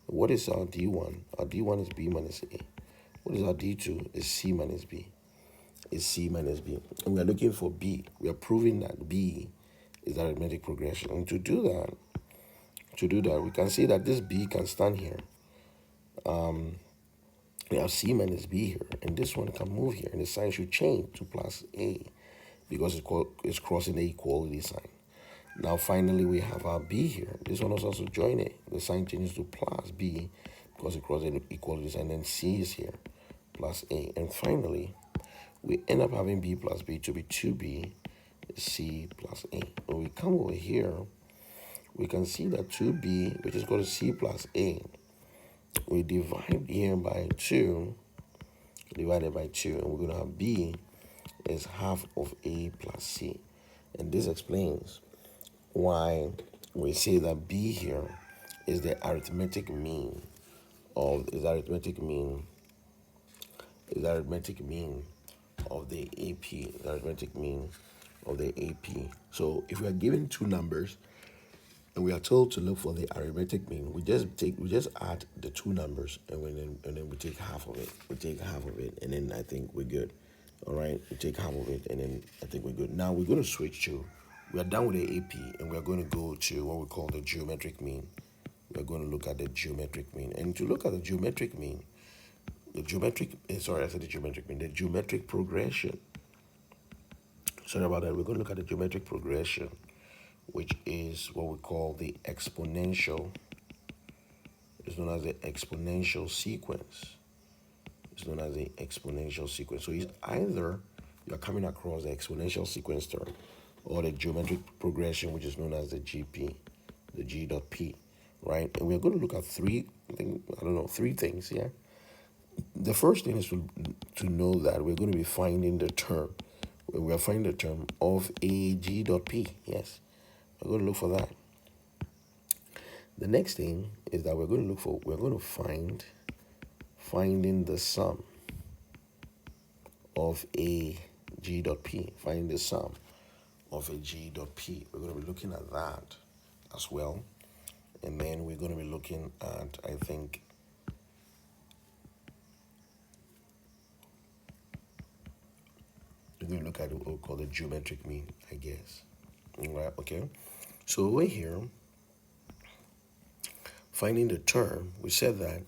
What is our D1? Our D1 is B minus A. What is our D2? Is C minus B. And we are looking for B. We are proving that B is arithmetic progression. And to do that, we can say that this B can stand here. We have C minus B here, and this one can move here, and the sign should change to plus A because it's crossing the equality sign. Now, finally, we have our B here. This one is also join it. The sign changes to plus B because it crosses the equality sign, and then C is here, plus A. And finally, we end up having B plus B to be 2B, C plus A. When we come over here, we can see that 2B, which is equal to C plus A, we divide here by 2, divided by 2, and we're going to have B is half of A plus C. And this explains why we say that B here is the arithmetic mean of the arithmetic mean of the AP. So if we are given two numbers and we are told to look for the arithmetic mean, we just add the two numbers, and then we take half of it. And then I think we're good. All right, we take half of it, and then I think we're good. Now we're going to switch to, we are done with the AP, and we're going to go to what we call the geometric mean. we're going to look at the geometric mean. And to look at the geometric mean, sorry, I said the geometric mean, the geometric progression. Sorry about that. We're going to look at the geometric progression, which is what we call the exponential. It's known as the exponential sequence. It's known as the exponential sequence. So it's either you're coming across the exponential sequence term or the geometric progression, which is known as the GP, the G dot P, right? And we're going to look at three things here. The first thing is to know that we're going to be finding the term. We are finding the term of a G dot P. Yes, we're going to look for that. The next thing is that we're going to finding the sum of a G dot P. Find the sum of a G dot P. We're going to be looking at that as well. And then we're going to be looking at, I think, we're going to look at what we call the geometric mean, I guess. All right, okay. So over here, finding the term, we said that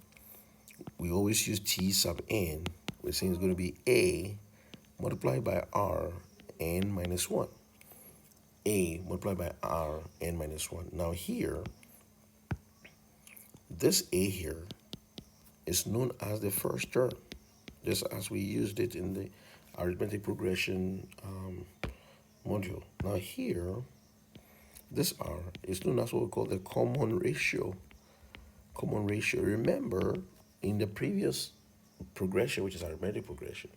we always use T sub n. We're saying it's going to be A multiplied by R n minus 1. A multiplied by R n minus 1. Now here, this A here is known as the first term, just as we used it in the arithmetic progression module. Now here, this R is known as what we call the common ratio. Common ratio. Remember, in the previous progression, which is arithmetic progression,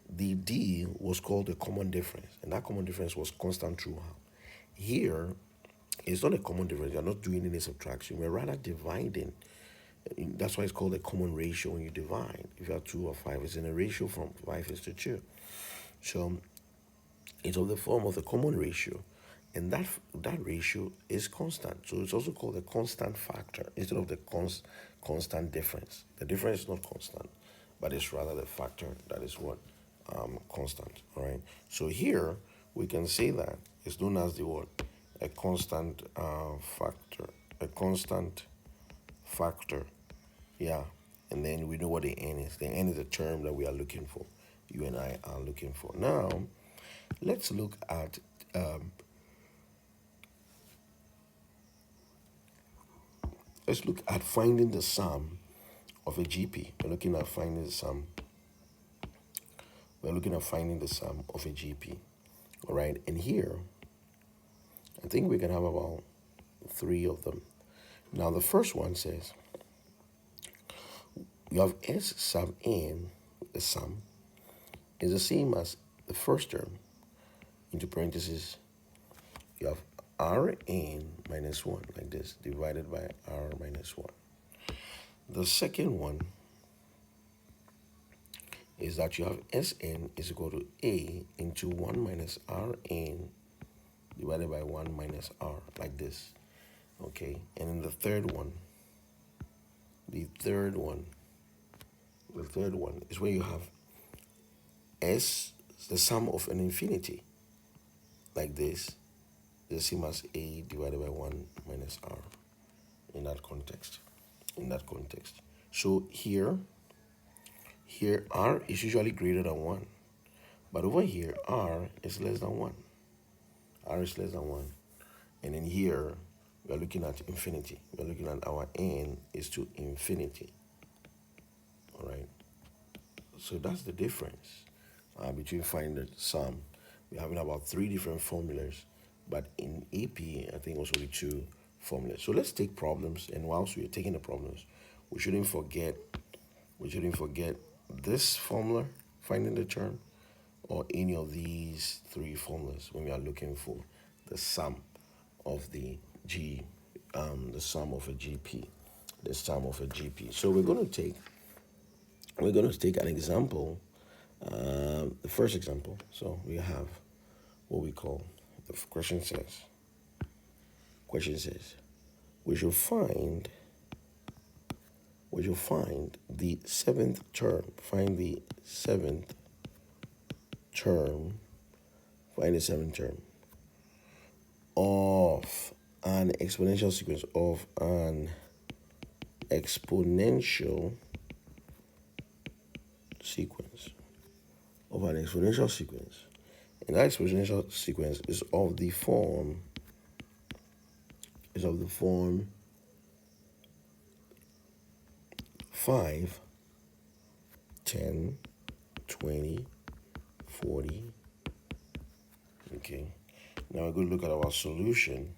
the D was called the common difference, and that common difference was constant throughout. Here, it's not a common difference. You're not doing any subtraction. We're rather dividing. That's why it's called a common ratio when you divide. If you have 2 or 5, it's in a ratio from 5 is to 2. So it's of the form of the common ratio. And that ratio is constant. So it's also called a constant factor instead of the constant difference. The difference is not constant, but it's rather the factor that is what? Constant. All right. So here we can say that it's known as the what? A constant factor. A constant factor. Yeah. And then we know what the n is. The n is the term that we are looking for. You and I are looking for. Now, let's look at finding the sum of a GP. We're looking at finding the sum. We're looking at finding the sum of a GP. All right. And here, I think we can have about 3 of them. Now, the first one says, you have S sub n, the sum, is the same as the first term, into parentheses, you have Rn minus 1, like this, divided by R minus 1. The second one is that you have Sn is equal to A into 1 minus Rn divided by 1 minus R, like this. Okay, and then the third one is where you have S, the sum of an infinity, like this, the same as A divided by 1 minus R in that context. So here R is usually greater than 1. But over here, R is less than 1. R is less than 1. And then here, we are looking at infinity. We are looking at our n is to infinity. All right. So that's the difference between finding the sum. We're having about 3 different formulas. But in AP, I think it was only 2 formulas. So let's take problems. And whilst we're taking the problems, we shouldn't forget this formula, finding the term, or any of these 3 formulas when we are looking for the sum of the the sum of a GP, the sum of a GP. So we're going to take an example, the first example. So we have what we call, the question says, we should find the 7th term. Find the 7th term. Find the 7th term of an exponential sequence of an exponential sequence. Of an exponential sequence. And that exponential sequence is of the form 5, 10, 20, 40. Okay. Now we're going to look at our solution.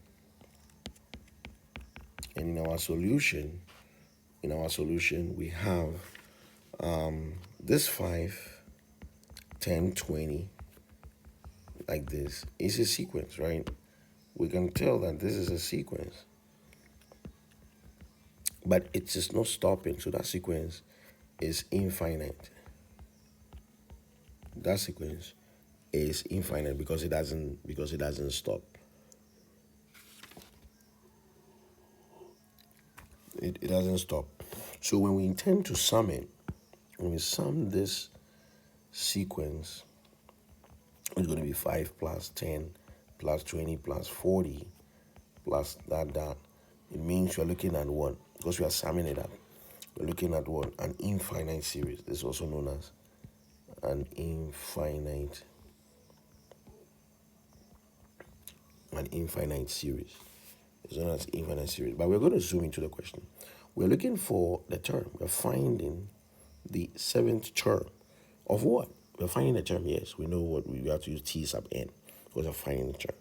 And in our solution, we have this 5, 10, 20, like this. It's a sequence, right? We can tell that this is a sequence. But it's just not stopping, so that sequence is infinite. That sequence is infinite because it doesn't stop. It doesn't stop. So when we intend to sum it, when we sum this sequence, it's going to be 5 plus 10 plus 20 plus 40 plus that. It means we're looking at what? Because we are summing it up. We're looking at what? An infinite series. This is also known as an infinite series. It's known as infinite series. But we're going to zoom into the question. We're looking for the term. We're finding the seventh term of what? We're finding the term, yes. We know what we have to use T sub n because we're finding the term.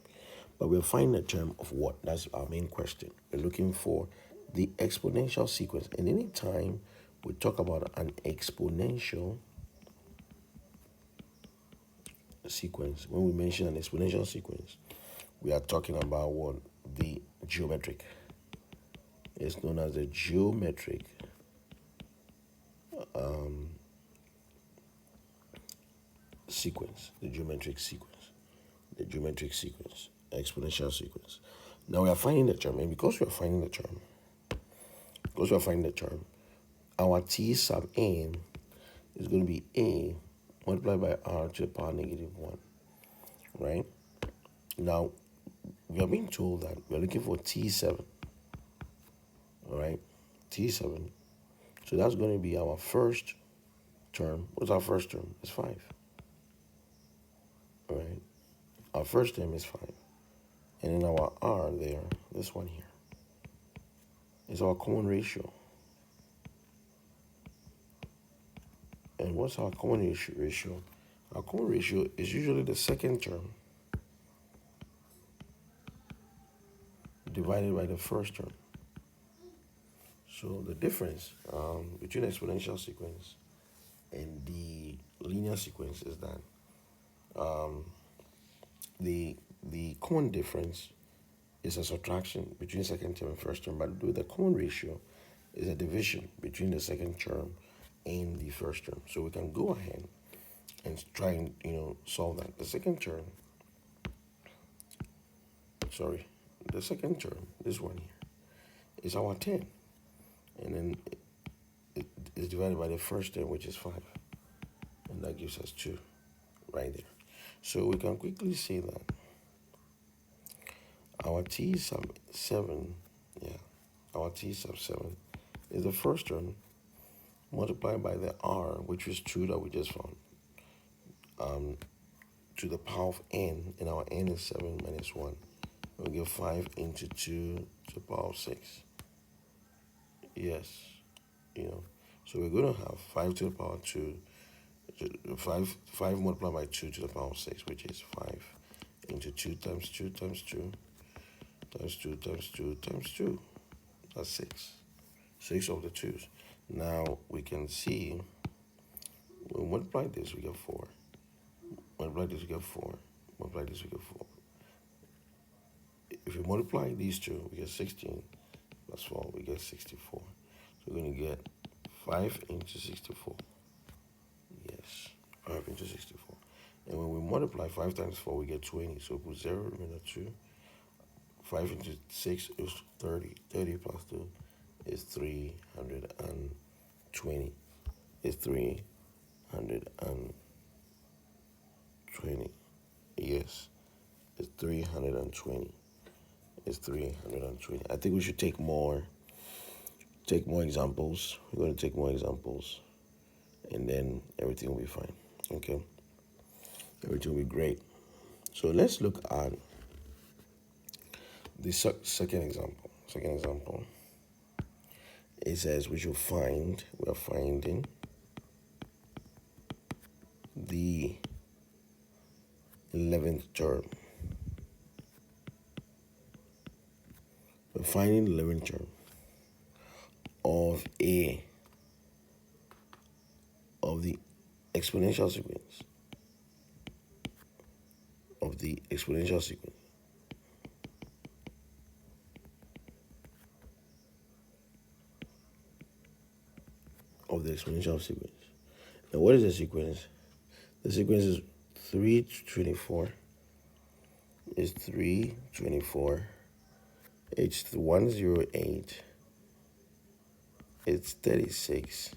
But we're finding the term of what? That's our main question. We're looking for the exponential sequence. And anytime we talk about an exponential sequence, when we mention an exponential sequence, we are talking about what? The geometric. It's known as the geometric sequence. The geometric sequence. Exponential sequence. Now we are finding the term, and because we are finding the term, our T sub n is going to be a multiplied by r to the power -1, right? Now, we are being told that we're looking for T7, all right? T7. So that's going to be our first term. What's our first term? It's 5, all right? Our first term is 5. And then our r there, this one here, is our common ratio. And what's our common ratio? Our common ratio is usually the second term divided by the first term. So the difference between exponential sequence and the linear sequence is that the common difference is a subtraction between second term and first term, but the common ratio is a division between the second term and the first term. So we can go ahead and try and solve that. The second term, this one here, is our 10. And then it is divided by the first term, which is 5. And that gives us 2 right there. So we can quickly say that our T sub 7, our T sub 7 is the first term multiplied by the R, which is 2 that we just found, to the power of n, and our n is 7 minus 1. We'll get 5 into 2 to the power of 6. Yes, So we're going to have 5 to the power 2, 5 multiplied by 2 to the power of 6, which is 5 into 2 times 2 times 2 times 2 times 2 times 2. That's 6. 6 of the 2's. Now we can see, when we multiply this, we get 4. Multiply this, we get 4. Multiply this, we get 4. If we multiply these two, we get 16 plus 4, we get 64. So we're going to get 5 into 64. Yes, 5 into 64. And when we multiply 5 times 4, we get 20. So put 0, remainder 2. 5 into 6 is 30. 30 plus 2 is 320. It's 320. Yes, it's 320. It's 320. I think we should take more take more examples. We're going to take more examples, and then everything will be fine. Okay, everything will be great. So let's look at the second example. Second example. It says we are finding the 11th term. We're finding the 11th term of the exponential sequence. Of the exponential sequence. Of the exponential sequence. Now, what is the sequence? The sequence is 3 to 24. It's 3, 24. It's 108. It's 36.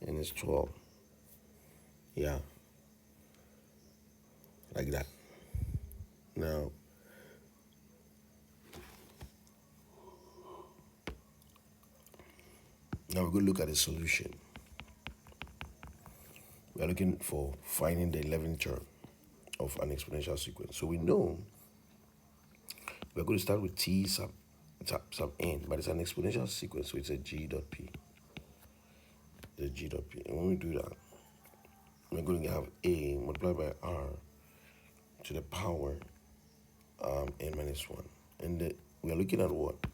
And it's 12. Yeah. Like that. Now we're going to look at the solution. We're looking for finding the 11th term of an exponential sequence. So we know we're going to start with t sub n, but it's an exponential sequence, so it's a g dot p. The g dot p. And when we do that, we're going to have a multiplied by r to the power n minus 1. And we are looking at what?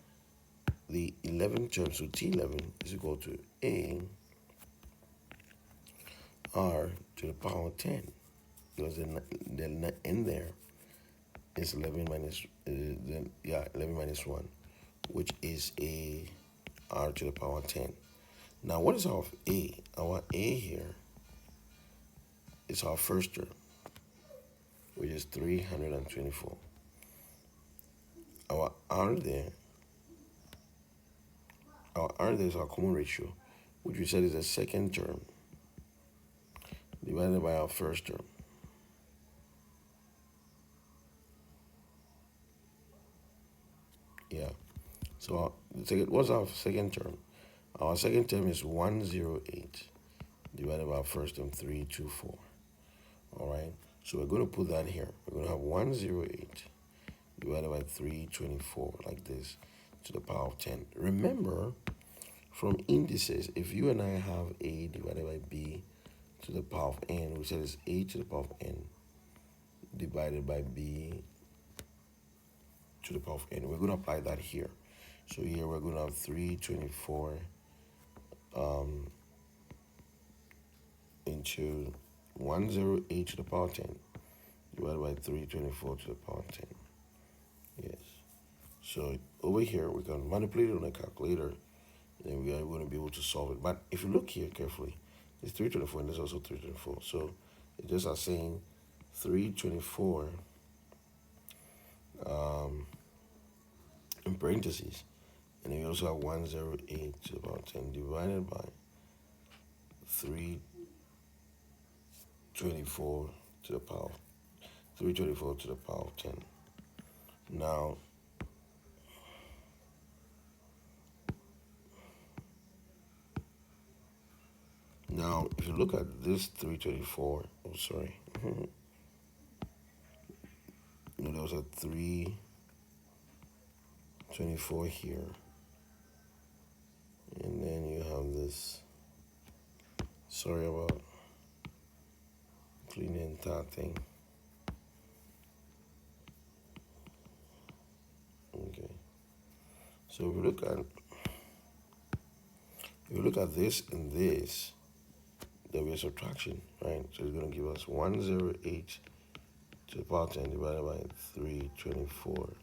The 11th term, so t11 is equal to a r to the power 10, because the n there is 11 minus 11 minus 1, which is a r to the power 10. Now, what is our a? Our a here is our first term, which is 324. Our r there is our common ratio, which we said is the second term divided by our first term. Yeah. So what's our second term? Our second term is 108 divided by our first term, 324. All right. So we're going to put that here. We're going to have 108 divided by 324, like this, to the power of 10. Remember, from indices, if you and I have a divided by b to the power of n, we said it's a to the power of n divided by b to the power of n. We're going to apply that here. So here we're going to have 324 into 108 to the power of 10 divided by 324 to the power of 10. Yes. So over here, we can manipulate it on a calculator, and we are going to be able to solve it. But if you look here carefully, it's 324 and there's also 324. So it's just as saying 324 in parentheses. And then you also have 108 to the power of 10 divided by 324 to the power 324 to the power of 10. Now, if you look at this 324, oh, sorry. There was a 324 here. And then you have this. Sorry about cleaning that thing. Okay. So if you look at this and this, there'll be a subtraction, right? So it's going to give us 108 to the power 10 divided by 324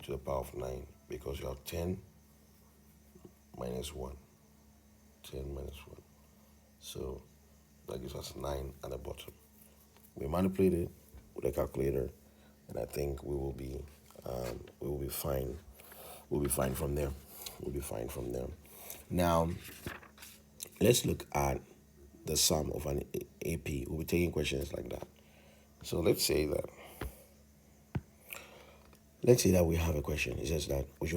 to the power of 9, because you have 10 minus 1. 10 minus 1. So that gives us 9 at the bottom. We manipulate it with a calculator, and I think we will be fine. We'll be fine from there. Now, let's look at the sum of an AP. We'll be taking questions like that. So let's say Let's say that we have a question. It says that we should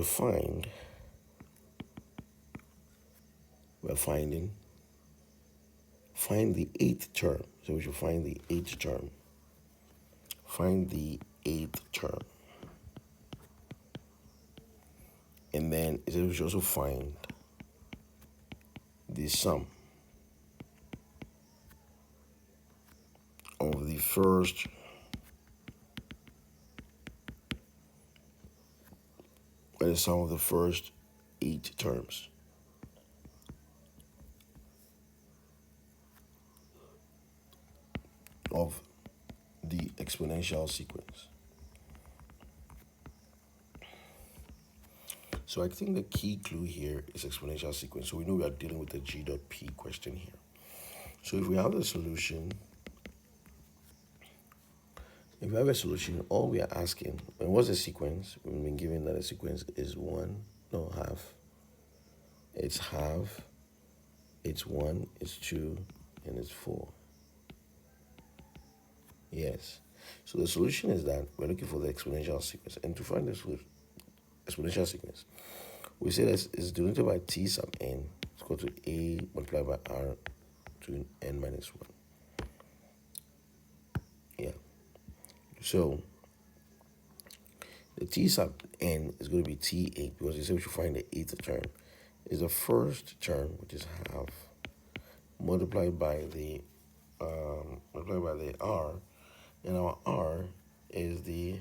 we're finding, find the eighth term. So we should find the eighth term. Find the eighth term. And then it says we should also find the sum of the first and the sum of the first 8 terms of the exponential sequence. So I think the key clue here is exponential sequence. So we know we are dealing with the G dot P question here. So if we have the solution, if we have a solution, all we are asking, and what's the sequence? We've been given that the sequence is half. It's half, it's 1, it's 2, and it's 4. Yes. So the solution is that we're looking for the exponential sequence. And to find this exponential sequence, we say that it's denoted by t sub n is equal to a multiplied by r to n minus 1. Yeah. So the t sub n is going to be t8 because we say we should find the eighth term. Is the first term, which is half, multiplied by the r, and our r is the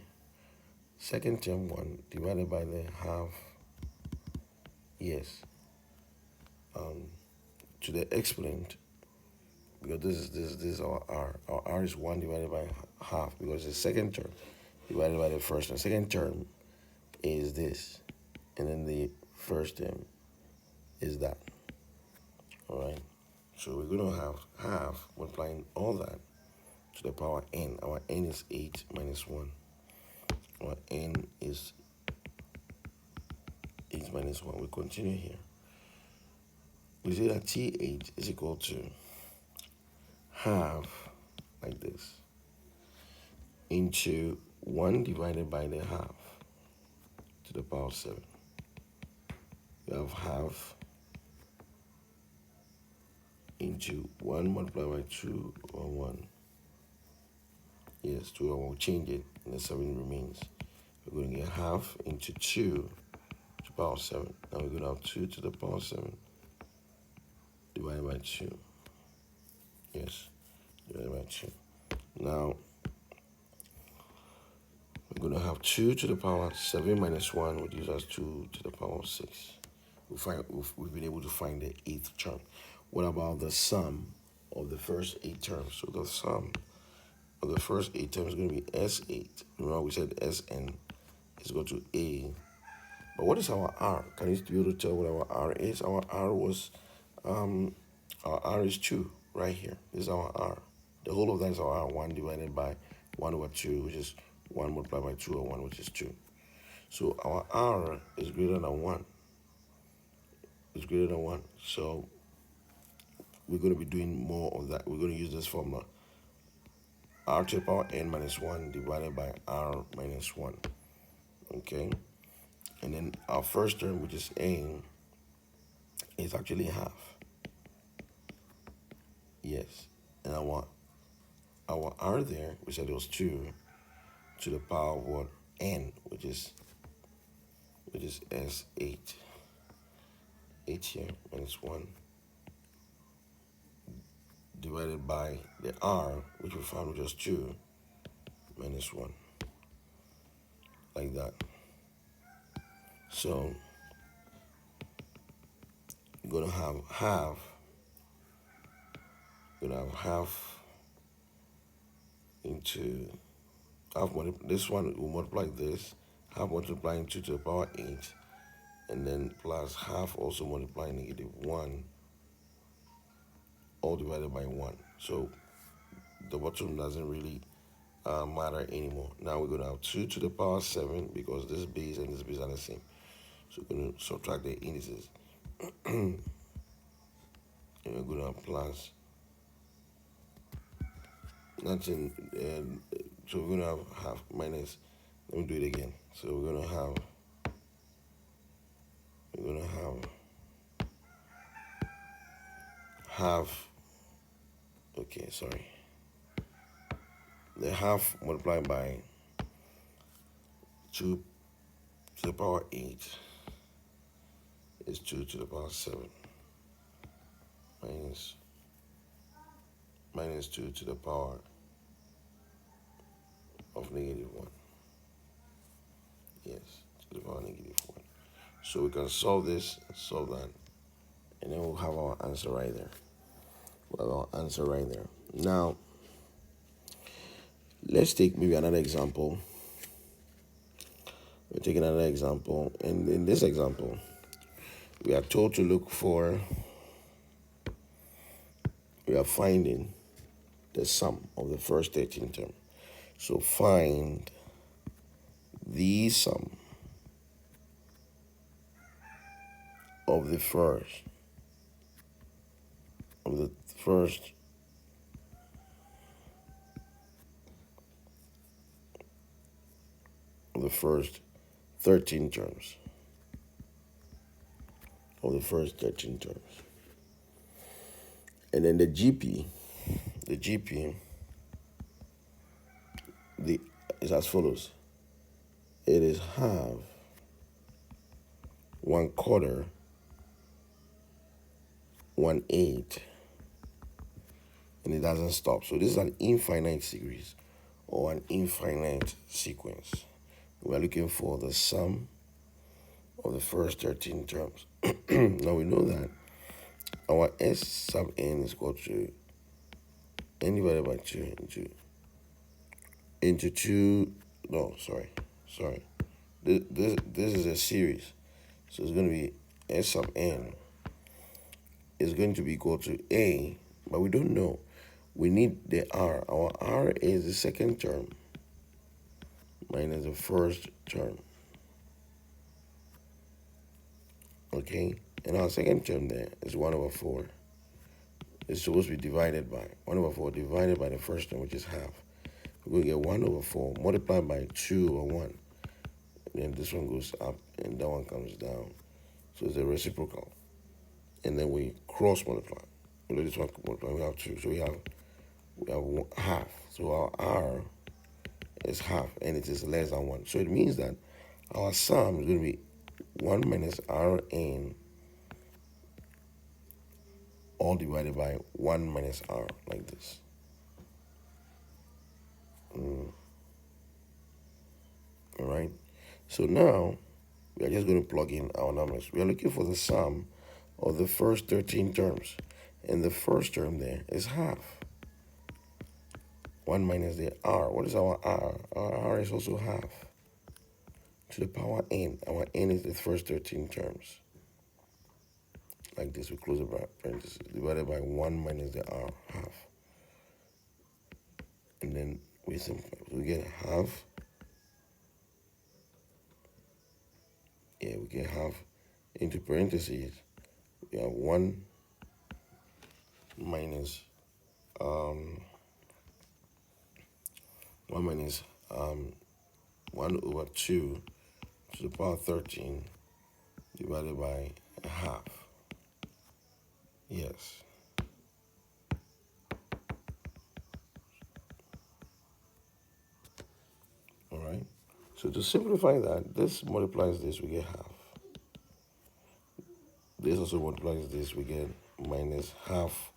second term 1 divided by the half. Yes. To the exponent, because this is our r. Our r is 1 divided by half because the second term divided by the first term. Second term is this, and then the first term is that. All right. So we're going to have half multiplying all that to the power n. Our n is 8 minus 1. Our n is 8 minus 1. We continue here. We say that t8 is equal to half, like this, into 1 divided by the half to the power 7. We have half into 1 multiplied by 2 or 1. Yes, 2 or 1. We'll change it, and the 7 remains. We're going to get half into 2 to the power 7. Now we're going to have 2 to the power 7 divided by 2. Yes, divided by 2. Now, we're going to have 2 to the power 7 minus 1, which gives us 2 to the power 6. We've been able to find the eighth term. What about the sum of the first 8 terms? So the sum of the first 8 terms is going to be S8. Remember we said Sn is equal to A. But what is our R? Can you be able to tell what our R is? Our R is 2 right here. This is our R. The whole of that is our R. 1 divided by 1 over 2, which is 1 multiplied by 2 over 1, which is 2. So our R is greater than 1. It's greater than 1. So we're going to be doing more of that. We're going to use this formula. R to the power n minus 1 divided by r minus 1. Okay? And then our first term, which is n, is actually half. Yes. And our r there, we said it was 2 to the power of what? N, which is S8. 8 here minus 1 divided by the r, which we found was just 2 minus 1. Like that. So you're going to have half. You're going to have half into half. This one will multiply this. Half multiplying 2 to the power 8. And then plus half also multiplying negative 1. All divided by 1. So the bottom doesn't really matter anymore. Now we're going to have 2 to the power 7 because this base and this base are the same. So we're going to subtract the indices. And we're going to have plus nothing. So we're going to have half minus Let me do it again. So we're gonna have half. Okay, sorry. The half multiplied by 2 to the power 8 is 2 to the power 7 minus 2 to the power of negative 1. Yes, to the power negative 1. So we can solve this, solve that, and then we'll have our answer right there. We'll have our answer right there. Now, let's take maybe another example. We're taking another example, and in this example, we are told to look for, we are finding the sum of the first 13 terms. So find the sum of the first of the first of the first 13 terms. Of the first 13 terms. And then the GP is as follows. It is half, 1/4, 1/8, and it doesn't stop. So this is an infinite series or an infinite sequence. We're looking for the sum of the first 13 terms. Now we know that our S sub n is equal to n divided by 2 into 2. No, sorry. This is a series. So it's going to be S sub n is going to be equal to A, but we don't know. We need the R. Our R is the second term minus the first term. Okay? And our second term there is 1/4. It's supposed to be divided by 1/4 divided by the first term, which is half. We're going to get 1/4 multiplied by 2/1. And then this one goes up and that one comes down. So it's a reciprocal. And then we cross multiply. This one multiply, we have 2. So we have half. So our R is half and it is less than 1. So it means that our sum is going to be 1 minus Rn all divided by 1 minus R, like this. All right. So now we are just going to plug in our numbers. We are looking for the sum of the first 13 terms. And the first term there is half. 1 minus the R. What is our R? Our R is also half. To the power n. Our n is the first 13 terms. Like this, we close the parentheses. Divided by 1 minus the R, half. And then we simplify. We get half. Yeah, we get half into parentheses. We have 1 minus 1 1/2 to the power 13 divided by half. Yes. All right. So to simplify that, this multiplies this, we get half. This also multiplies this, we get minus half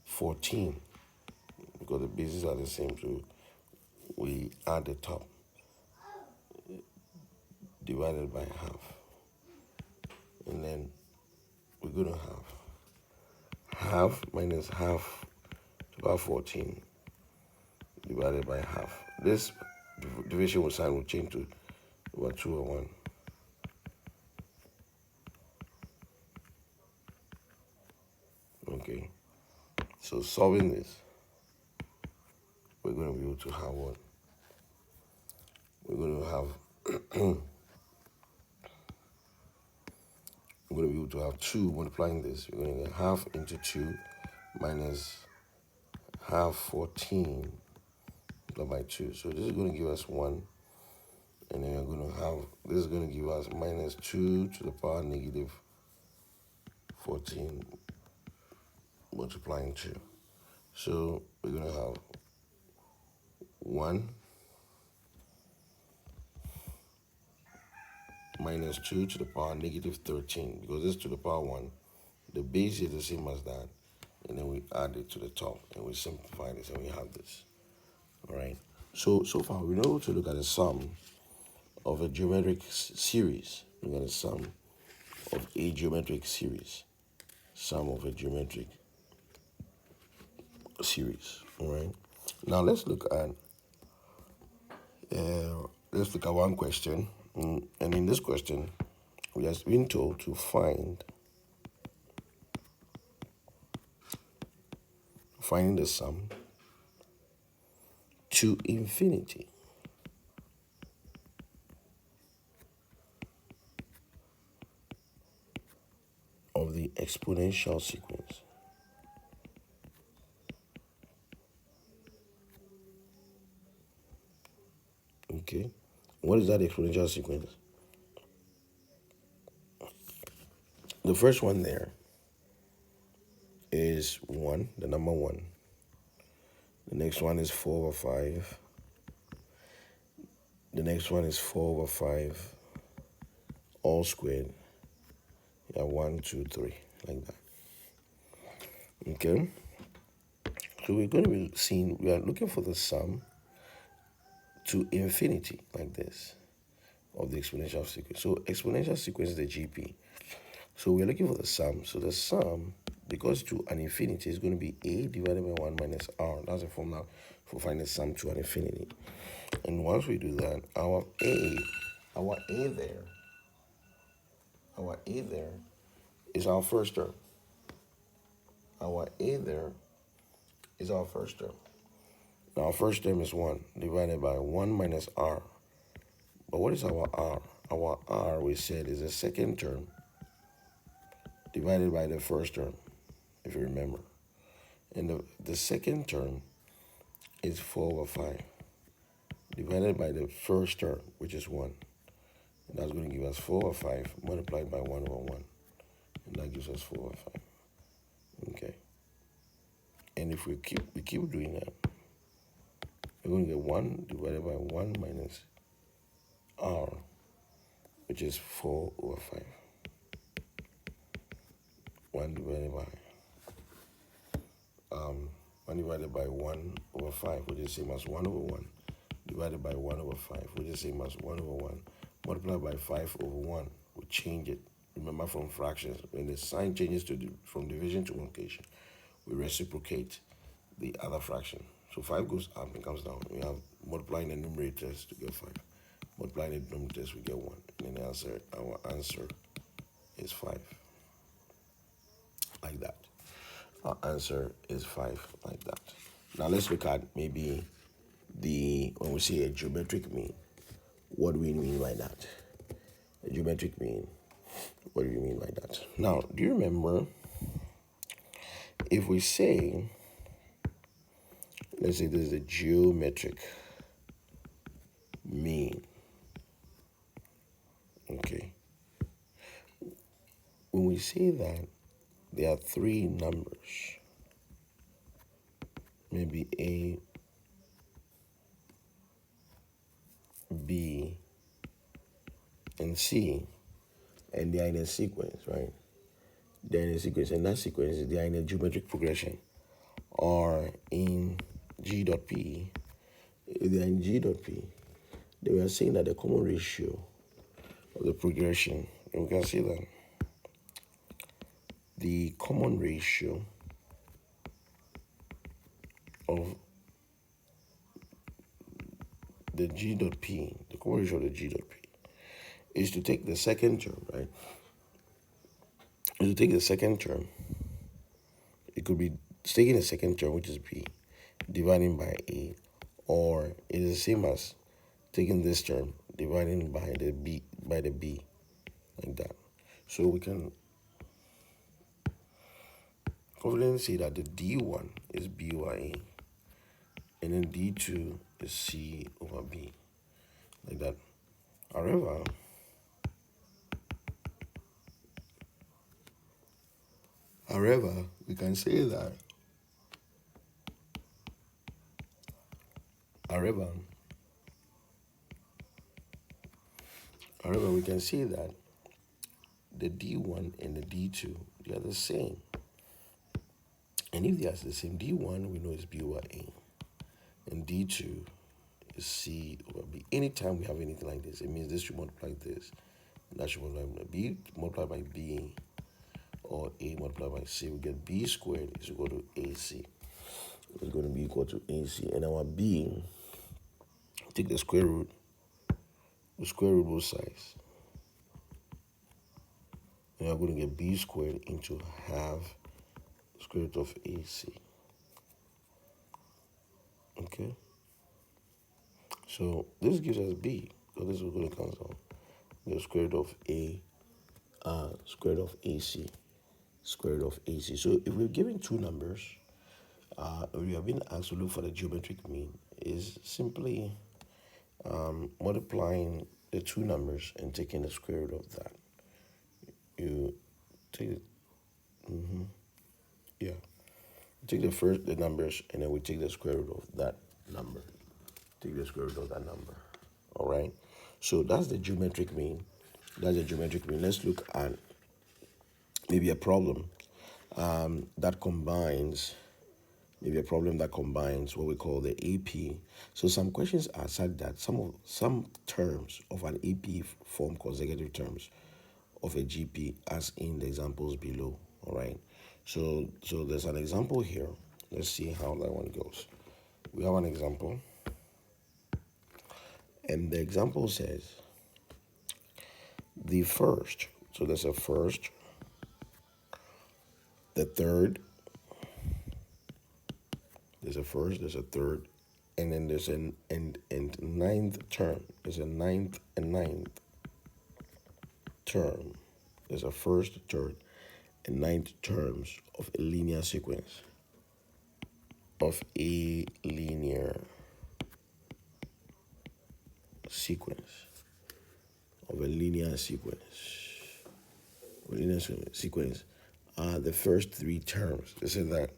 14. Because the bases are the same, so we add the top divided by half. And then we're going to have half minus half to the power 14 divided by half. This division sign will change to over 2/1. Okay. So solving this, we're going to be able to have what? We're going to have we're going to be able to have 2 multiplying this. We're going to get half into 2 minus half 14 divided by 2. So this is going to give us 1 And then we're going to have, this is going to give us minus 2 to the power negative 14 multiplying 2. So we're going to have 1 minus 2 to the power negative 13, because this is to the power 1. The base is the same as that, and then we add it to the top, and we simplify this, and we have this. All right. So far, we're able to look at the sum of a geometric series. Look at the sum of a geometric series. Sum of a geometric series. All right. Now let's look at one question, and in this question, we have been told to find the sum to infinity of the exponential sequence. Okay, what is that exponential sequence? The first one there is 1, the number 1. The next one is 4 over 5. The next one is 4 over 5, all squared. Yeah, 1, 2, 3, like that. Okay, so we're going to be seeing, we are looking for the sum to infinity, like this, of the exponential sequence. So exponential sequence is the GP. So we're looking for the sum. So the sum, because to an infinity, is going to be a divided by 1 minus r. That's the formula for finding the sum to an infinity. And once we do that, our a there is our first term. Our a there is our first term. Now our first term is 1 divided by 1 minus r. But what is our r? Our r, we said, is the second term divided by the first term, if you remember. And the second term is 4 over 5 divided by the first term, which is 1. And that's going to give us 4 over 5 multiplied by 1 over 1. And that gives us 4 over 5. Okay. And if we keep doing that, we're going to get 1 divided by 1 minus r, which is 4 over 5. 1 divided by 1 over 5, which is the same as 1 over 1, divided by 1 over 5, which is the same as 1 over 1, multiplied by 5 over 1. We change it. Remember, from fractions, when the sign changes from division to multiplication, we reciprocate the other fraction. So 5 goes up and comes down. We have multiplying the numerators to get 5. Multiplying the denominators, we get 1. And then our answer is 5. Like that. Our answer is 5, like that. Now let's look at maybe when we say a geometric mean. What do we mean by that? A geometric mean. What do you mean by that? Now, do you remember if we say, let's say this is a geometric mean. Okay. When we say that, there are 3 numbers, maybe A, B, and C, and they are in a sequence, right? They're in a sequence, and that sequence, they are in a geometric progression, or in G dot P. If they are in G dot P, they were saying that the common ratio of the progression, and we can see that the common ratio of the G dot P, the common ratio of the G dot P, is to take the second term, right? Is to take the second term. It could be taking the second term, which is B, dividing by A, or it is the same as taking this term, dividing by the B, like that. So we can confidently say that the D1 is B over A, and then D2 is C over B, like that. However, we can say that, however, however, we can say that the D1 and the D2, they are the same. And if they are the same, D1 we know is B over A, and D2 is C over B. Anytime we have anything like this, it means this should multiply this, and that should multiply by B multiplied by B, or A multiplied by C. We get B squared is equal to AC. It's going to be equal to AC, and our B, take the square root, we square root both sides. And we're going to get B squared into half square root of AC. Okay? So this gives us B. So this is going to cancel. The square root of A, square root of AC, square root of AC. So if we're given two numbers, we have been asked to look for the geometric mean, is simply multiplying the two numbers and taking the square root of that. You take it, yeah. Take the numbers, and then we take the square root of that number. Take the square root of that number. All right. So that's the geometric mean. That's the geometric mean. Let's look at maybe a problem that combines. Maybe a problem that combines what we call the AP. So some questions are such that some terms of an AP form consecutive terms of a GP, as in the examples below. All right. So there's an example here. Let's see how that one goes. We have an example, and the example says the first. So there's a first, the third. There's a first, there's a third, and then there's an and ninth term. There's a ninth and ninth term. There's a first, third, and ninth terms of a linear sequence. Of a linear sequence. Of a linear sequence. Of a linear sequence are the first three terms. They say that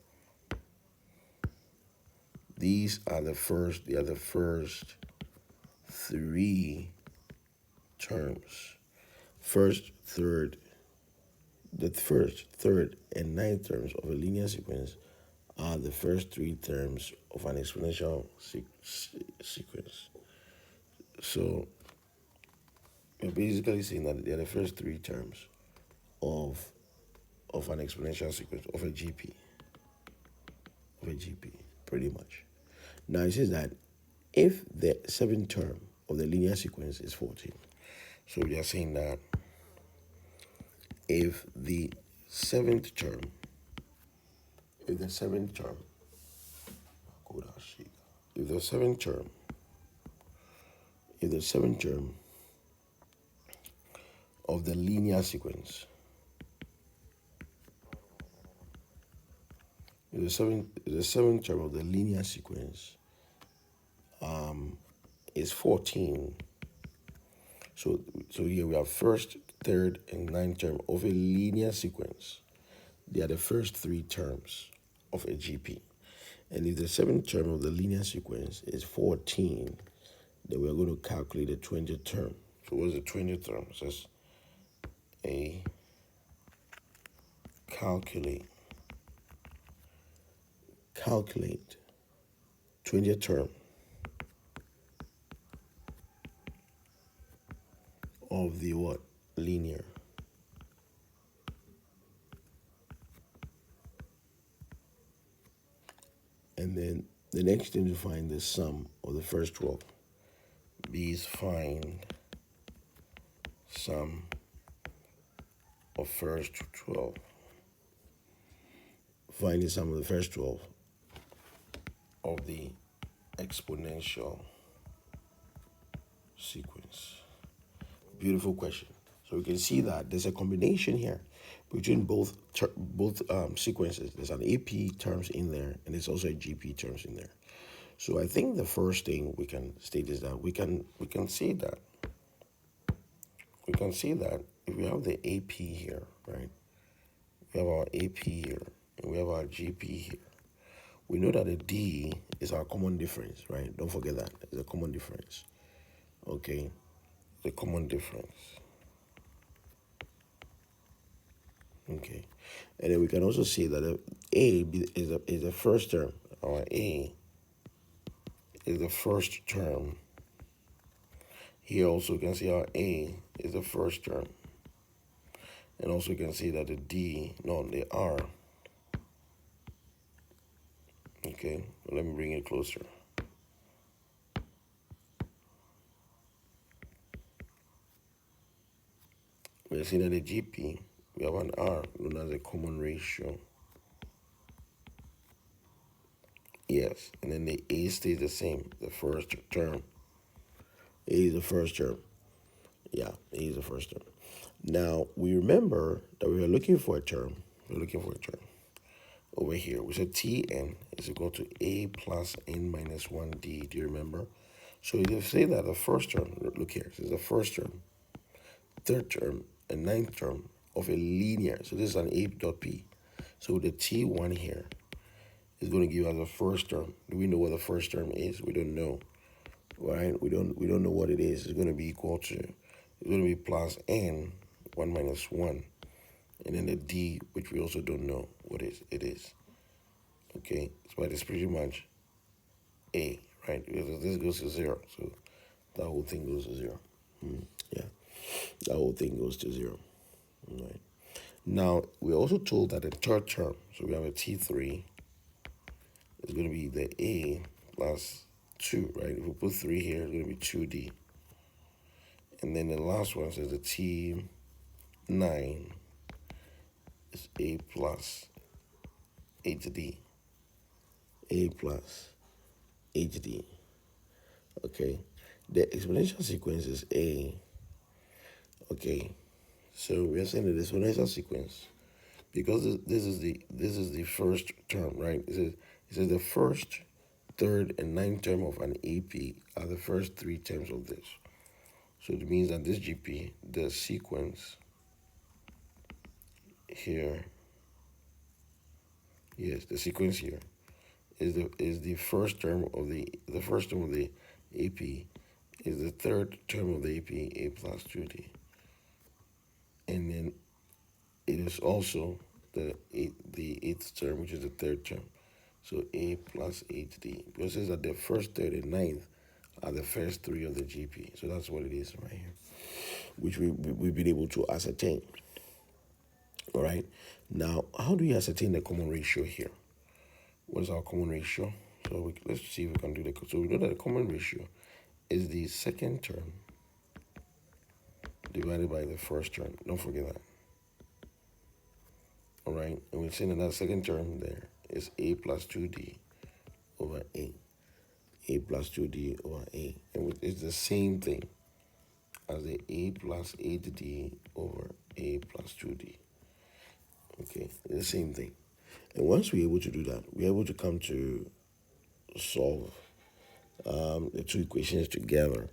these are the first, they are the first three terms. First, third, the first, third, and ninth terms of a linear sequence are the first three terms of an exponential sequence. So we're basically saying that they are the first three terms of an exponential sequence of a GP. Of a GP, pretty much. Now it says that if the seventh term of the linear sequence is 14, so we are saying that if the seventh term, if the seventh term of the linear sequence, the seventh term of the linear sequence is 14. So here we have first, third, and ninth term of a linear sequence. They are the first three terms of a GP. And if the seventh term of the linear sequence is 14, then we're going to calculate the 20th term. So what's the 20th term? It says calculate 20th term of the what? Linear. And then the next thing to find the sum of the first 12. B is find sum of first 12. Find the sum of the first 12 of the exponential sequence. Beautiful question. So we can see that there's a combination here between both sequences. There's an AP terms in there, and there's also a GP terms in there. So I think the first thing we can state is that we can say that we can see that if we have the AP here, right? We have our AP here, and we have our GP here. We know that the D is our common difference, right? Don't forget that. It's a common difference. Okay? The common difference. Okay. And then we can also see that is the first term. Our A is the first term. Here also you can see our A is the first term. And also you can see that the R. Okay, let me bring it closer. We see that the GP, we have an R known as a common ratio. Yes, and then the A stays the same, the first term. A is the first term. Yeah, A is the first term. Now, we remember that we are looking for a term. We're looking for a term. Over here, we said Tn is equal to A plus n minus 1D. Do you remember? So you say that the first term, look here, this is the first term, third term, and ninth term of a linear. So this is an A dot P. So the T1 here is going to give us the first term. Do we know what the first term is? We don't know, right? We don't know what it is. It's going to be equal to, it's going to be plus n, 1 minus 1. And then the D, which we also don't know what it is. Okay, so it's pretty much A, right? Because this goes to 0. So that whole thing goes to 0. Yeah, that whole thing goes to 0. Right. Now, we're also told that the third term, so we have a T3, is going to be the A plus 2, right? If we put 3 here, it's going to be 2D. And then the last one says the T9 is A plus 8D. A plus 8D. Okay. The exponential sequence is A. Okay. So we are saying that the exponential sequence, because this is the first term, right? It says the first, third, and ninth term of an AP are the first 3 terms of this. So it means that this GP, the sequence here, yes, the sequence here is the first term of the AP is the third term of the AP, A plus 2D. And then it is also the eighth term, which is the third term. So A plus 8D. Because it says that the first, third, and ninth are the first 3 of the GP. So that's what it is right here, which we've been able to ascertain. All right. Now, how do we ascertain the common ratio here? What is our common ratio? So let's see if we can do the. So we know that the common ratio is the second term divided by the first term. Don't forget that. All right. And we're saying that that second term there is A plus 2D over A. A plus 2D over A. And it's the same thing as the A plus 8D over A plus 2D. Okay, it's the same thing. And once we're able to do that, we're able to come to solve the 2 equations together.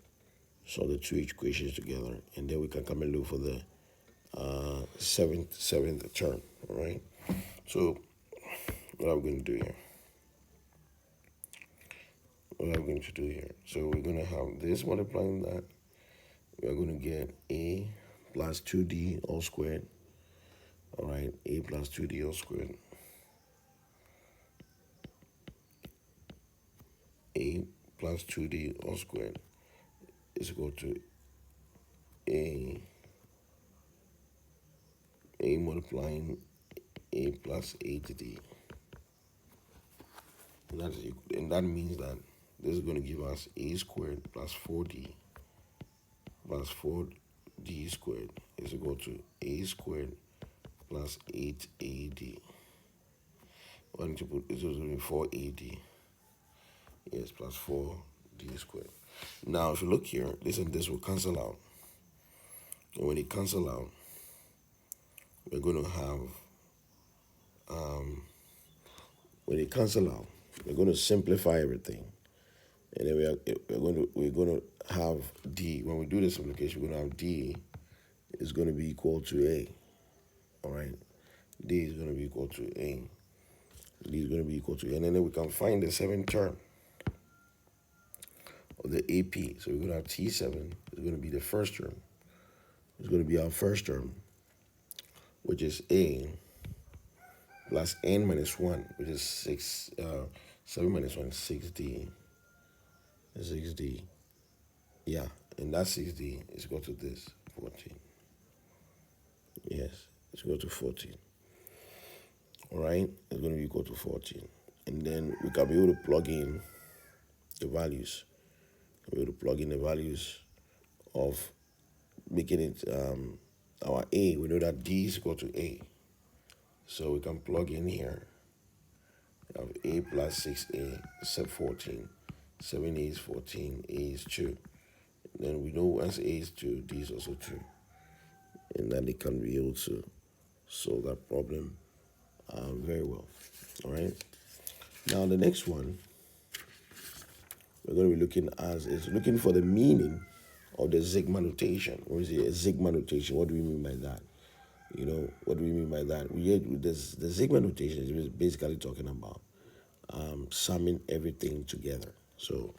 Solve the 2 equations together. And then we can come and look for the seventh term. All right. So what are we going to do here? What are we going to do here? So we're going to have this multiplying that. We are going to get A plus 2D all squared. All right, A plus 2D all squared. A plus 2D all squared is equal to A multiplying A plus 8D. And that means that this is going to give us A squared plus 4D plus 4D squared is equal to A squared plus 8AD. Why don't you put this is going to be 4AD? Yes, plus 4D squared. Now, if you look here, this and this will cancel out. And when it cancel out, we're going to have, when it cancel out, we're going to simplify everything. And then we're going to have D. When we do the simplification, we're going to have D is going to be equal to A. All right, D is going to be equal to A. D is going to be equal to A. And then we can find the seventh term of the AP. So we're going to have T7 is going to be the first term. It's going to be our first term, which is A plus N minus 1, which is 6. 7 minus 1 is 6D. 6D. Yeah, and that 6D is equal to this, 14. Yes, it's equal to 14. All right, it's going to be equal to 14. And then we can be able to plug in the values. We're able to plug in the values of making it our A. We know that D is equal to A. So we can plug in here. We have A plus 6A, except 14. 7A is 14, A is 2. Then we know once A is 2, D is also 2. And then they can be able to solve that problem very well. All right. Now the next one we're going to be looking at is looking for the meaning of the sigma notation. What is it? A sigma notation. What do we mean by that? What do we mean by that? The sigma notation is basically talking about summing everything together. So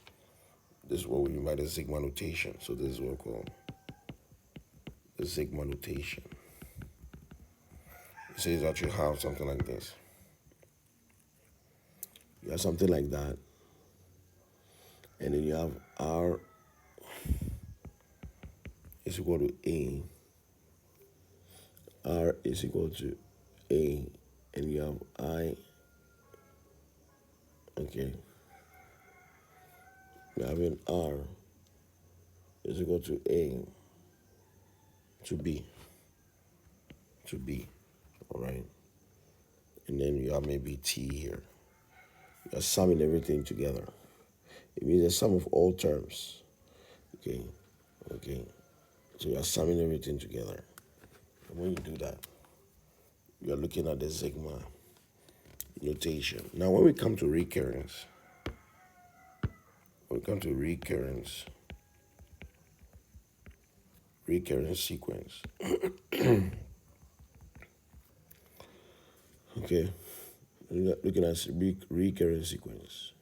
this is what we mean by the sigma notation. So this is what we call the sigma notation. It says that you have something like this. You have something like that. And then you have R is equal to A. R is equal to A. And you have I. Okay. We're having R is equal to A to B. To B. All right. And then you have maybe T here. You're summing everything together. It means the sum of all terms. Okay. So you're summing everything together. And when you do that, you're looking at the sigma notation. Now, when we come to recurrence, recurrence sequence. Okay, looking at recurrence sequence.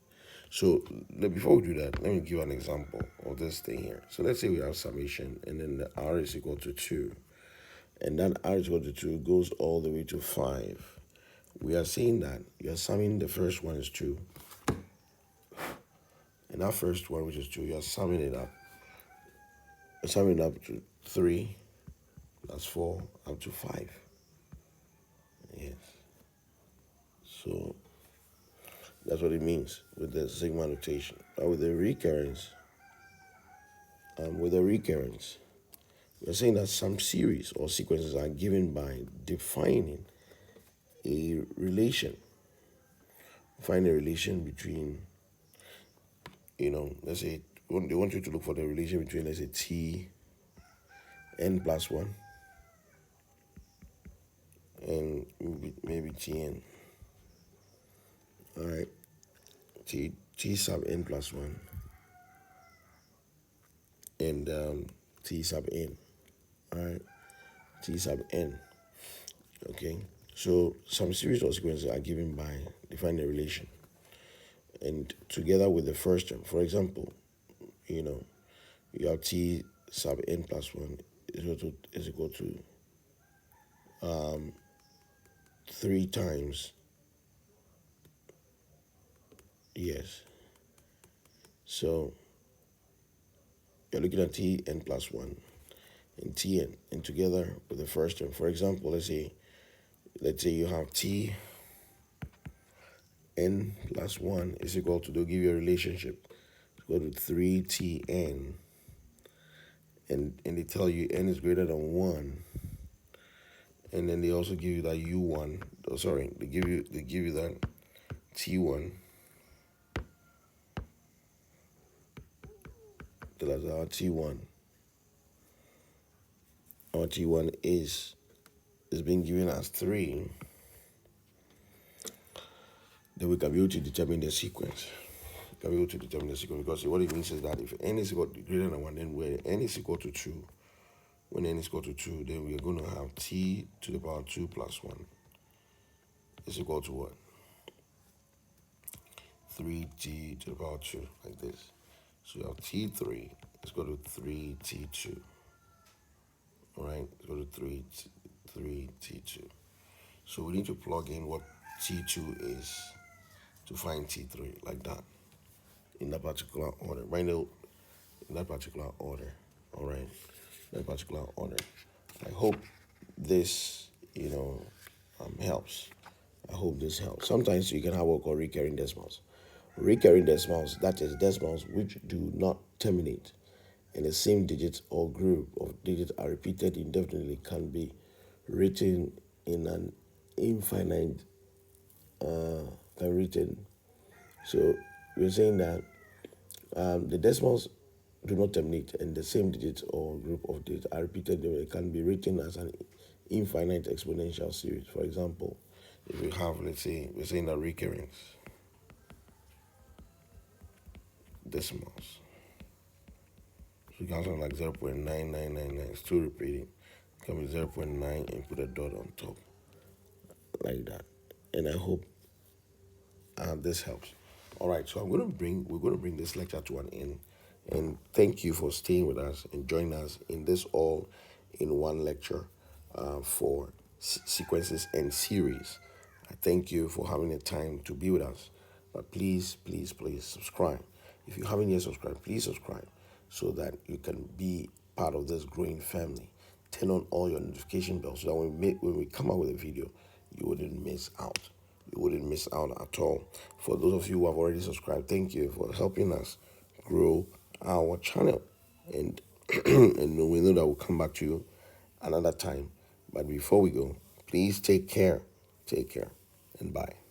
So before we do that, let me give an example of this thing here. So let's say we have summation, and then the R is equal to 2. And that R is equal to 2 goes all the way to 5. We are saying that you're summing the first one is 2. And that first one, which is 2, you're summing it up. You're summing it up to 3. That's 4, up to 5. Yes. So that's what it means with the sigma notation. But with the recurrence, we're saying that some series or sequences are given by defining a relation. Find a relation between, let's say they want you to look for the relation between, let's say, T n plus 1 and maybe Tn. All right, T sub n plus 1 and T sub n. All right, T sub n. Okay, so some series or sequences are given by defining a relation, and together with the first term. For example, you have T sub n plus 1 is equal to 3 times. Yes. So you're looking at Tn plus 1 and Tn, and together with the first term. For example, let's say you have Tn plus 1 is equal to, they'll give you a relationship. It's equal to 3Tn. And they tell you n is greater than 1. And then they also give you that u1. Oh, sorry, they give you that t1. So that's our t1. Our t1 is being given as 3. Then we can be able to determine the sequence. Because what it means is that if n is greater than 1, then when n is equal to 2, when n is equal to 2, then we are going to have t to the power 2 plus 1 is equal to what? 3t to the power 2, like this. So you have t3 is equal to 3t2. Alright, it's equal to 3t2. So we need to plug in what t2 is to find t3, like that, in that particular order. Right now, in that particular order. Alright, that particular order. I hope this, helps. I hope this helps. Sometimes you can have what we call recurring decimals. Recurring decimals, that is decimals which do not terminate, and the same digits or group of digits are repeated indefinitely, can be written in an infinite written. So we're saying that the decimals do not terminate, and the same digits or group of digits are repeated. It can be written as an infinite exponential series. For example, if we have, let's say, we're saying that recurrence decimals. So you can have like 0.9999, still repeating. It can be 0.9 and put a dot on top, like that. And I hope this helps. All right, so we're going to bring this lecture to an end, and thank you for staying with us and joining us in this all in one lecture for sequences and series. I thank you for having the time to be with us. But please, please, please subscribe. If you haven't yet subscribed, please subscribe so that you can be part of this growing family. Turn on all your notification bells so that when we come out with a video, you wouldn't miss out. You wouldn't miss out at all. For those of you who have already subscribed, thank you for helping us grow our channel. And and we know that we'll come back to you another time. But before we go, please take care, and bye.